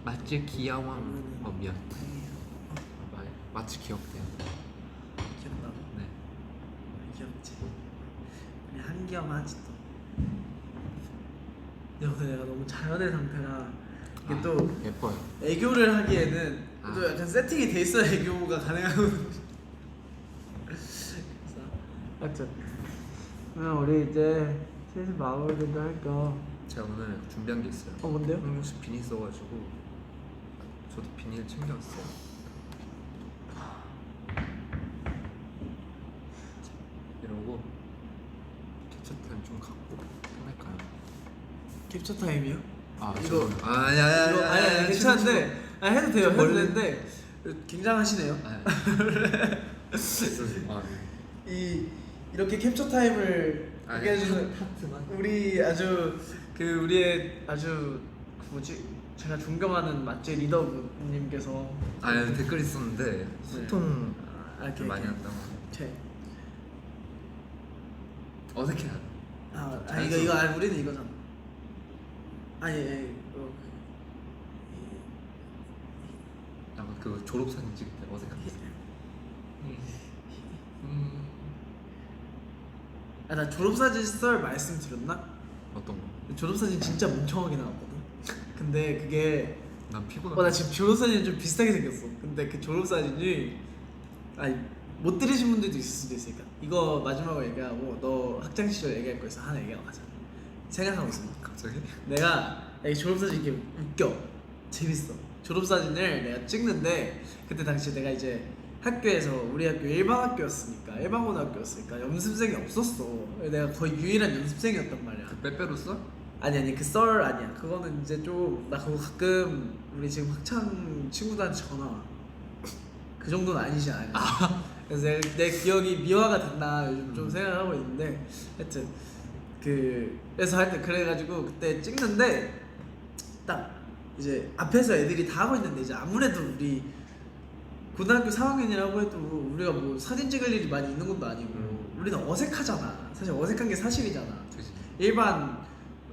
맞지 귀여워. 미안. 다행이에요. 마치 기억돼요. 귀엽다고? 네. 귀엽지. 그냥 한기염하지 또. 근데 오늘 내가 너무 자연의 상태라 이게 또 예뻐요. 애교를 하기에는 또 약간 세팅이 돼 있어야 애교가 가능하거든요. 그래서 하여튼 그럼 우리 이제 슬슬 마무리도 할까. 제가 오늘 준비한 게 있어요. 뭔데요? 홍중씨 비니 써가지고 저도 비닐 챙겨왔어요. 이러고 캡처 타임 좀 갖고 끝낼까요? 캡처 타임이요? 아 이거- 이거 아니야 이거 아니 괜찮은데 해도 돼요. 해도 되는데 굉장하시네요. 이렇게 캡처 타임을 하게 해주는 하트만 우리 아주 우리의 아주 뭐지 제가 존경하는 맛집 리더분님께서 댓글 있었는데 소통 이렇게 많이 한다고 어색해. 이거 우리는 이거잖아. 약간 그 졸업사진 찍을 때 어색한데. 나 졸업사진 썰 말씀드렸나? 어떤 거? 졸업사진 진짜 멍청하게 나왔거든. 근데 그게 난 피곤하다. 나 지금 졸업사진 좀 비슷하게 생겼어. 근데 그 졸업사진이 못 들으신 분들도 있을 수도 있으니까 이거 마지막으로 얘기하고 너 학창 시절 얘기할 거 있어 하나 얘기하고 가자. 생각하고 있어. 갑자기? 내가 이 졸업사진 이게 웃겨. 재밌어. 졸업사진을 내가 찍는데 그때 당시에 내가 이제 학교에서 우리 학교 일반학교였으니까 일반고등학교였으니까 연습생이 없었어. 내가 거의 유일한 연습생이었단 말이야. 그 빼빼로 써? 아니 그 썰 아니야. 그거는 이제 좀 나 그거 가끔 우리 지금 학창 친구들한테 전화 와. 그 정도는 아니지 않아. 그래서 내 기억이 미화가 됐나 요즘 좀 생각하고 있는데 하여튼 그래서 하여튼 그래가지고 그때 찍는데 딱 이제 앞에서 애들이 다 하고 있는데 이제 아무래도 우리 고등학교 4학년이라고 해도 우리가 뭐 사진 찍을 일이 많이 있는 것도 아니고 우리는 어색하잖아. 사실 어색한 게 사실이잖아. 그치. 일반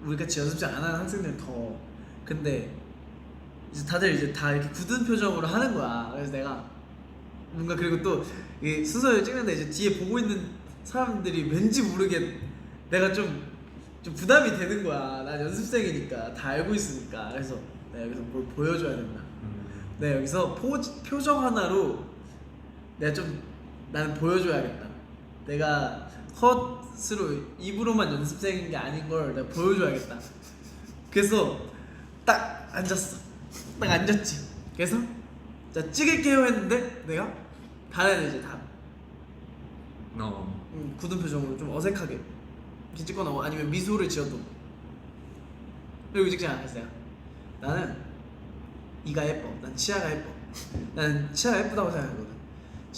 우리 같이 연습생 안 하는 학생들은 더. 근데 이제 다들 이제 다 이렇게 굳은 표정으로 하는 거야. 그래서 내가 뭔가 그리고 또 이 수서를 찍는데 이제 뒤에 보고 있는 사람들이 왠지 모르게 내가 좀 부담이 되는 거야. 난 연습생이니까 다 알고 있으니까. 그래서 내가 여기서 뭘 보여줘야 된다. 내가 여기서 표정 하나로 내가 좀 나는 보여줘야겠다. 내가 컷으로 입으로만 연습생인 게 아닌 걸 내가 보여줘야겠다. 그래서 딱 앉았어. 딱 앉았지. 그래서 자 찍을게요 했는데 내가 다른 이제 다 굳은 표정으로 좀 어색하게 이렇게 찍거나 아니면 미소를 지어도 그리고 찍지 않았어요. 나는 이가 예뻐. 난 치아가 예뻐. 나는 치아가 예쁘다고 생각하거든.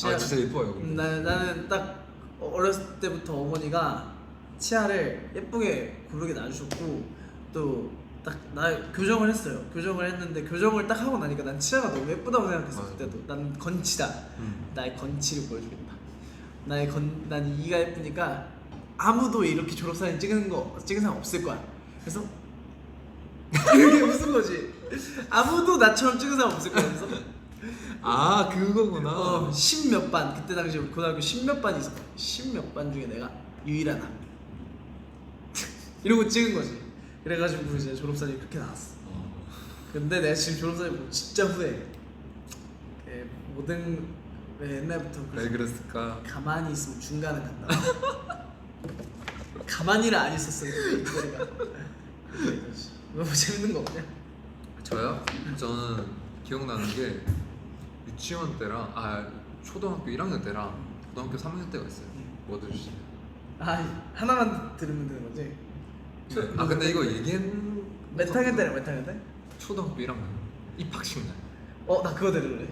아 진짜 예뻐요. 나는 딱 어렸을 때부터 어머니가 치아를 예쁘게 고르게 놔주셨고 또 딱 나 교정을 했어요. 교정을 했는데 교정을 딱 하고 나니까 난 치아가 너무 예쁘다고 생각했어. 그때도 난 건치다. 나의 건치를 보여주겠다. 난 이가 예쁘니까 아무도 이렇게 졸업사진 찍은 사람 없을 거야. 그래서 이게 무슨 거지? 아무도 나처럼 찍은 사람 없을 거야. 그래서 그거구나. 10몇 반 그때 당시 고등학교 10몇 반이 있었어. 10몇 반 중에 내가 유일한 한 명. 이러고 찍은 거지. 그래가지고 이제 졸업사진이 그렇게 나왔어. 근데 내가 지금 졸업사진 보고 진짜 후회해. 왜 옛날부터 왜 그랬을까? 가만히 있으면 중간에 간다. 가만히를 안 있었어. 이 소리가. 뭐 재밌는 거 없냐? 저요? 저는 기억나는 게 유치원 때랑 초등학교 1학년 때랑 고등학교 3학년 때가 있어요. 뭐 들으시나요? 하나만 들으면 되는 거지? 근데 이거 몇 학년 때랑 몇 학년 때? 초등학교 1학년 입학식 날. 나 그거 들을래.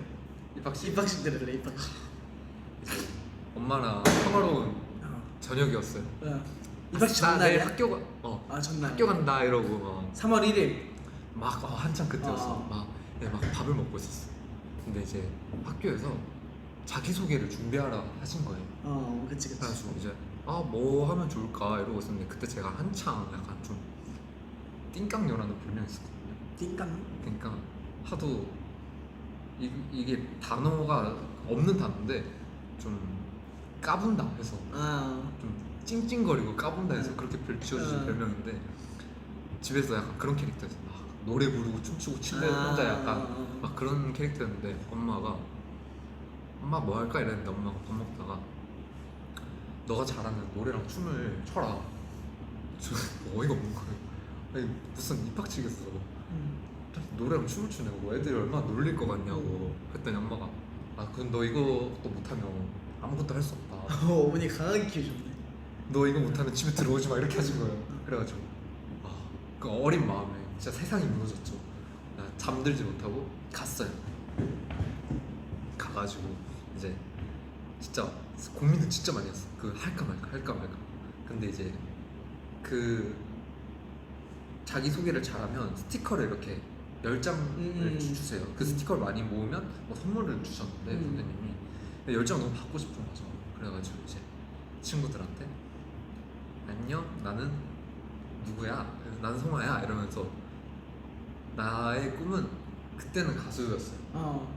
입학식 들을래. 입학식. 이제 엄마랑 평화로운 저녁이었어요. 입학식 내일 전날이야? 학교가 전날. 학교 간다 이러고 막 3월 1일. 한창 그때였어. 막 밥을 먹고 있었어. 근데 이제 학교에서 자기소개를 준비하라 하신 거예요. 그치. 그래가지고 이제 뭐 하면 좋을까 이러고 있었는데 그때 제가 한창 약간 좀 띵깡녀라는 별명이 있었거든요. 띵깡? 그러니까 하도 이게 단어가 없는 단어인데 좀 까분다 해서 좀 찡찡거리고 까분다 해서 그렇게 지어주신 별명인데 집에서 약간 그런 캐릭터였어. 막 노래 부르고 춤추고 침대에서 혼자 약간 막 그런 캐릭터였는데 엄마 뭐 할까 이랬는데 엄마가 밥 먹다가 너가 잘하는 노래랑 춤을 춰라. 저 어이가 없는 거예요. 아니 무슨 입학식에서 노래랑 춤을 추냐고 애들이 얼마나 놀릴 것 같냐고 그랬더니 엄마가 아 그럼 너 이것도 못하면 아무것도 할 수 없다. 어머니 강하게 키우셨네. 너 이거 못하면 집에 들어오지 마 이렇게 하신 거예요. 그래가지고 그 어린 마음에 진짜 세상이 무너졌죠. 잠들지 못하고 갔어요. 가가지고 이제 진짜 고민을 진짜 많이 했어. 그 할까 말까. 근데 이제 그 자기 소개를 잘하면 스티커를 이렇게 10장을 주세요. 그 스티커를 많이 모으면 뭐 선물을 주셨는데 선생님이 10장 너무 받고 싶은 거죠. 그래가지고 이제 친구들한테 안녕 나는 누구야? 난 성화야 이러면서 나의 꿈은 그때는 가수였어요.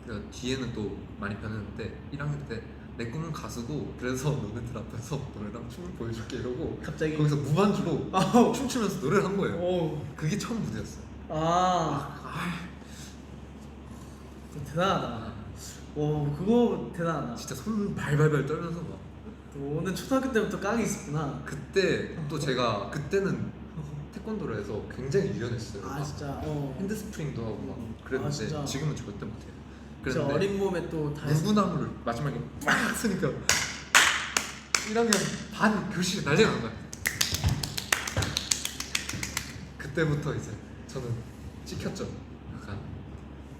그러니까 뒤에는 또 많이 변했는데 1학년 때 내 꿈은 가수고 그래서 너네들 앞에서 노래랑 춤을 보여줄게 이러고 갑자기 거기서 무반주로 춤추면서 노래를 한 거예요. 오. 그게 처음 무대였어요. 대단하다. 오 그거 대단하다. 진짜 손 발발발 떨면서 막 너는 초등학교 때부터 깡이 있었구나. 그때 또 제가 그때는 태권도를 해서 굉장히 유연했어요. 아 막 진짜. 핸드스프링도 하고 막 아, 그랬는데 진짜. 지금은 절대 못해요. 진짜 어린 몸에 또 다. 물구나무를 마지막에 빡 쓰니까 1학년 반 교실이 난리가 난 거야. 그때부터 이제 저는 찍혔죠.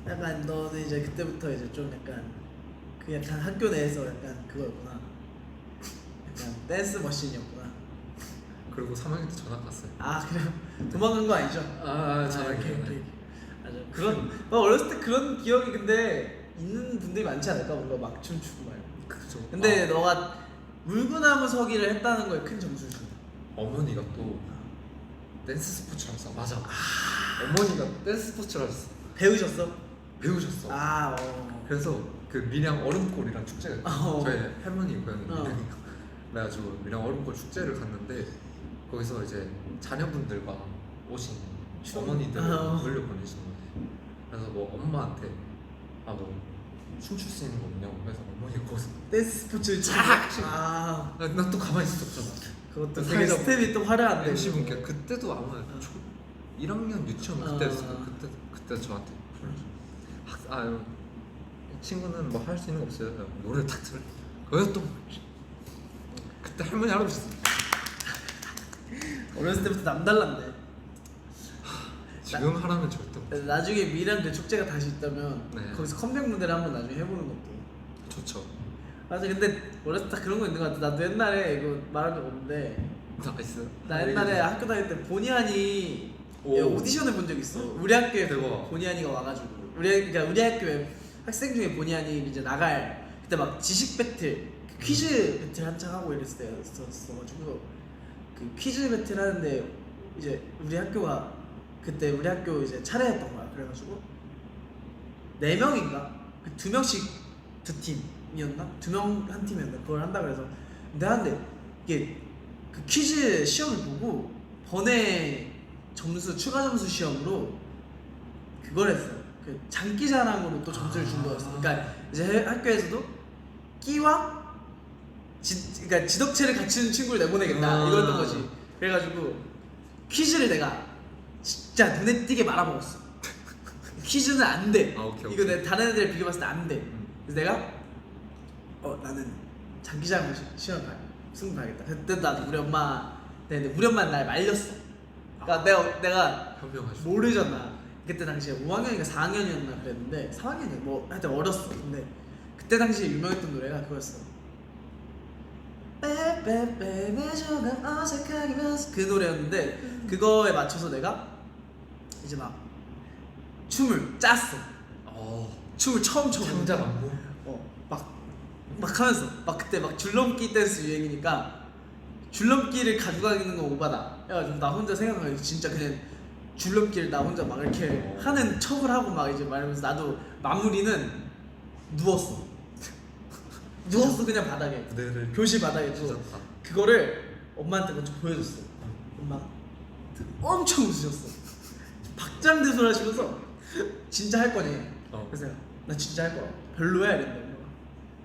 약간 너는 이제 그때부터 이제 좀 약간 그 약간 학교 내에서 약간 그거였구나. 약간 댄스 머신이었구나. 그리고 3학년 때 전학 갔어요. 아 그래요? 도망간 거 아니죠? 전학이요. 맞아. 그런 어렸을 때 그런 기억이 근데 있는 분들이 많지 않을까? 뭔가 막 춤추고 말고. 그죠. 근데 너가 물구나무 서기를 했다는 거에 큰 점수를 준다. 어머니가 또 댄스 스포츠라서 맞아. 어머니가 댄스 스포츠라서 배우셨어? 배우셨어. 그래서 그 밀양 얼음골이랑 축제가 저희 할머니 고향이 밀양이니까 그래가지고 밀양 얼음골 축제를 갔는데 거기서 이제 자녀분들과 오신 어머니들을 돌려보내시는 거예요. 그래서 뭐 엄마한테 뭐 춤출 수 있는 거 없냐고 그래서 어머니가 거기서 댄스 스포츠를 난 또 가만히 있었잖아. 그것도 되게 스텝이 또 화려한데. MC 분께 그때도 아마 1학년 유치원 그때였어요. 그때 저한테 친구는 뭐 할 수 있는 거 없어요. 노래를 탁 들어. 거기서 또 그때 할머니 할아버지 어렸을 때부터 남달랐네. 지금 하라면 절대 못. 나중에 미란 대축제가 다시 있다면 네. 거기서 컴백 무대를 한번 나중에 해보는 것도 좋죠. 맞아. 근데 어렸을 때 그런 거 있는 것 같아. 나도 옛날에 이거 말한 적 없는데 나이스. 나 옛날에 학교 다닐 때 보니하니 오디션을 본 적 있어. 우리 학교에 대박. 보니하니가 와가지고 우리 학교에 학생 중에 보니하니 이제 나갈 그때 막 지식 배틀 퀴즈 배틀 한창 하고 이랬을 때였어가지고 그 퀴즈 배틀 하는데 이제 우리 학교가 그때 우리 학교 이제 차례였던 거야. 그래가지고 4명인가? 2명씩 2팀이었나? 2명 한 팀이었나? 그걸 한다 그래서 근데 하는데 이게 그 퀴즈 시험을 보고 번외 점수 추가 점수 시험으로 그걸 했어. 그 장기자랑으로 또 점수를 준 거였어. 그러니까 이제 학교에서도 끼와 그러니까 지덕체를 갖추는 친구를 내보내겠다 이거였던 거지. 그래가지고 퀴즈를 내가 진짜 눈에 띄게 말아먹었어. 퀴즈는 안 돼. 오케이. 이거 내가 다른 애들 비교봤을 때 안 돼. 그래서 내가 나는 장기자랑 시험 승부 봐야겠다. 그때 나도 우리 엄마 근데 우리 엄마는 날 말렸어. 그러니까 내가 현명하시고 모르잖아. 그때 당시에 5학년인가 4학년이었나 그랬는데 3학년이 뭐 하여튼 어렸어. 근데 그때 당시에 유명했던 노래가 그거였어. 빼빼빼 매조금 어색하게 그 노래였는데 그거에 맞춰서 내가 이제 막 춤을 짰어. 춤을 처음 춰. 창작 안무. 막 하면서 막 그때 막 줄넘기 댄스 유행이니까 줄넘기를 가져가는 건 오바다. 그래가지고 나 혼자 생각하면 진짜 그냥 줄넘기를 나 혼자 막 이렇게 하는 척을 하고 막 이제 말하면서 나도 마무리는 누웠어. 누웠어 그냥 바닥에. 무대를 교실 바닥에 누워. 그거를 엄마한테 먼저 보여줬어. 엄마가 엄청 웃으셨어. 박장대소를 하시면서 진짜 할 거니? 그래서 내가 나 진짜 할 거야. 별로야 이랬는데 엄마가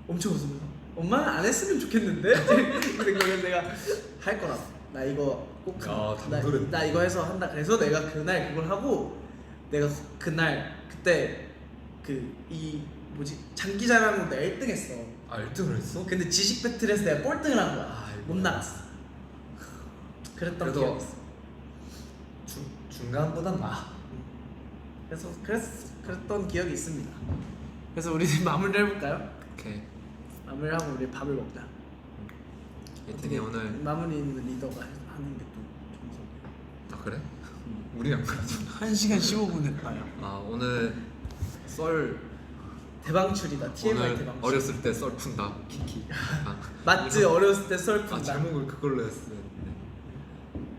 엄청 웃으면서 엄마는 안 했으면 좋겠는데? 그래서 내가 할 거라고. 나 이거 꼭 당돌은. 나 이거 해서 한다. 그래서 내가 그날 그걸 하고 내가 그날 그때 그 이 뭐지 장기자랑으로 내가 1등했어. 아 1등을 했어? 근데 지식 배틀에서 내가 꼴등을 한 거야. 아이고. 못 나갔어. 그랬던 그래도 기억이 있어. 중간보단 나아. 그랬던 기억이 있습니다. 그래서 우리 마무리를 해볼까요? 오케이. 마무리하고 우리 밥을 먹자. 예틴이 오늘 마무리는 리더가 하는 게 또 정석이야. 아 그래? 우리랑 그러지. 1시간 15분 했다요. 아 오늘 썰 대방출이다. TMI 오늘 대방출. 어렸을 때 썰 푼다 키키. 아, 맞지? 어렸을 때 썰 아 푼다. 제목을 그걸로 했었는데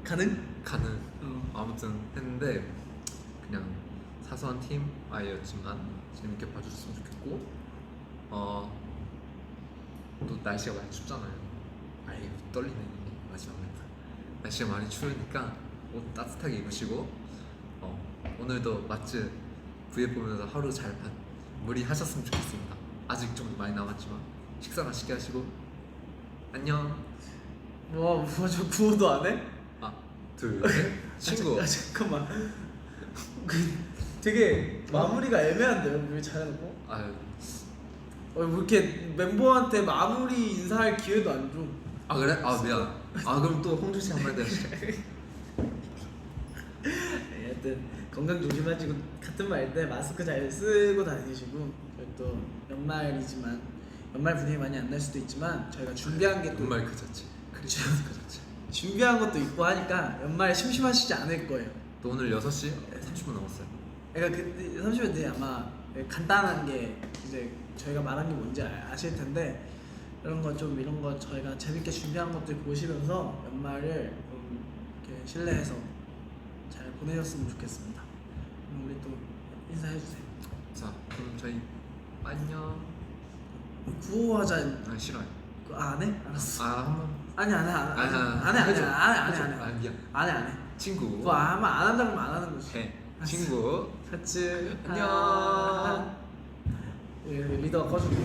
가능? 가는 아무튼 했는데 그냥 사소한 팀 아이였지만 재밌게 봐주셨으면 좋겠고 또 날씨가 많이 춥잖아요. 아이 떨리네 마지막 멘트. 날씨가 많이 추우니까 옷 따뜻하게 입으시고 오늘도 맛집 V앱 보면서 하루 잘 마무리하셨으면 좋겠습니다. 아직 좀 많이 남았지만 식사 맛있게 하시고 안녕. 저 구호도 안 해? 아 둘 셋 친구. 잠깐만. 그 되게 마무리가 애매한데요. 왜 잘해놓고? 아유 왜 이렇게 멤버한테 마무리 인사할 기회도 안 줘? 아 그래? 아 미안. 아 그럼 또 홍준 씨 한마디 하시죠. 하여튼 건강 조심하시고 같은 말 때 마스크 잘 쓰고 다니시고 저희 또 연말이지만 연말 분위기 많이 안 날 수도 있지만 저희가 준비한 게 또 정말 그 자체. 크리스마스 그 자체. 준비한 것도 있고 하니까 연말에 심심하시지 않을 거예요. 또 오늘 6시 30분 넘었어요. 그러니까 그 30분 뒤에 아마 간단한 게 이제 저희가 말한 게 뭔지 아실 텐데 이런 거 저희가 재밌게 준비한 것들 보시면서 연말을 좀 이렇게 실내에서 잘 보내셨으면 좋겠습니다. 그럼 우리 또 인사해 주세요. 자 그럼 저희 안녕. 구호하자. 아 싫어요. 안 해? 알았어. 아 한번. 아니 안 해. 안 해. 해줘. 안 해. 아 미안. 안 해. 친구. 그거 하면 안 한다면 안 하는 거지. 해. 친구. 같이 안녕. 리더가 꺼줄게.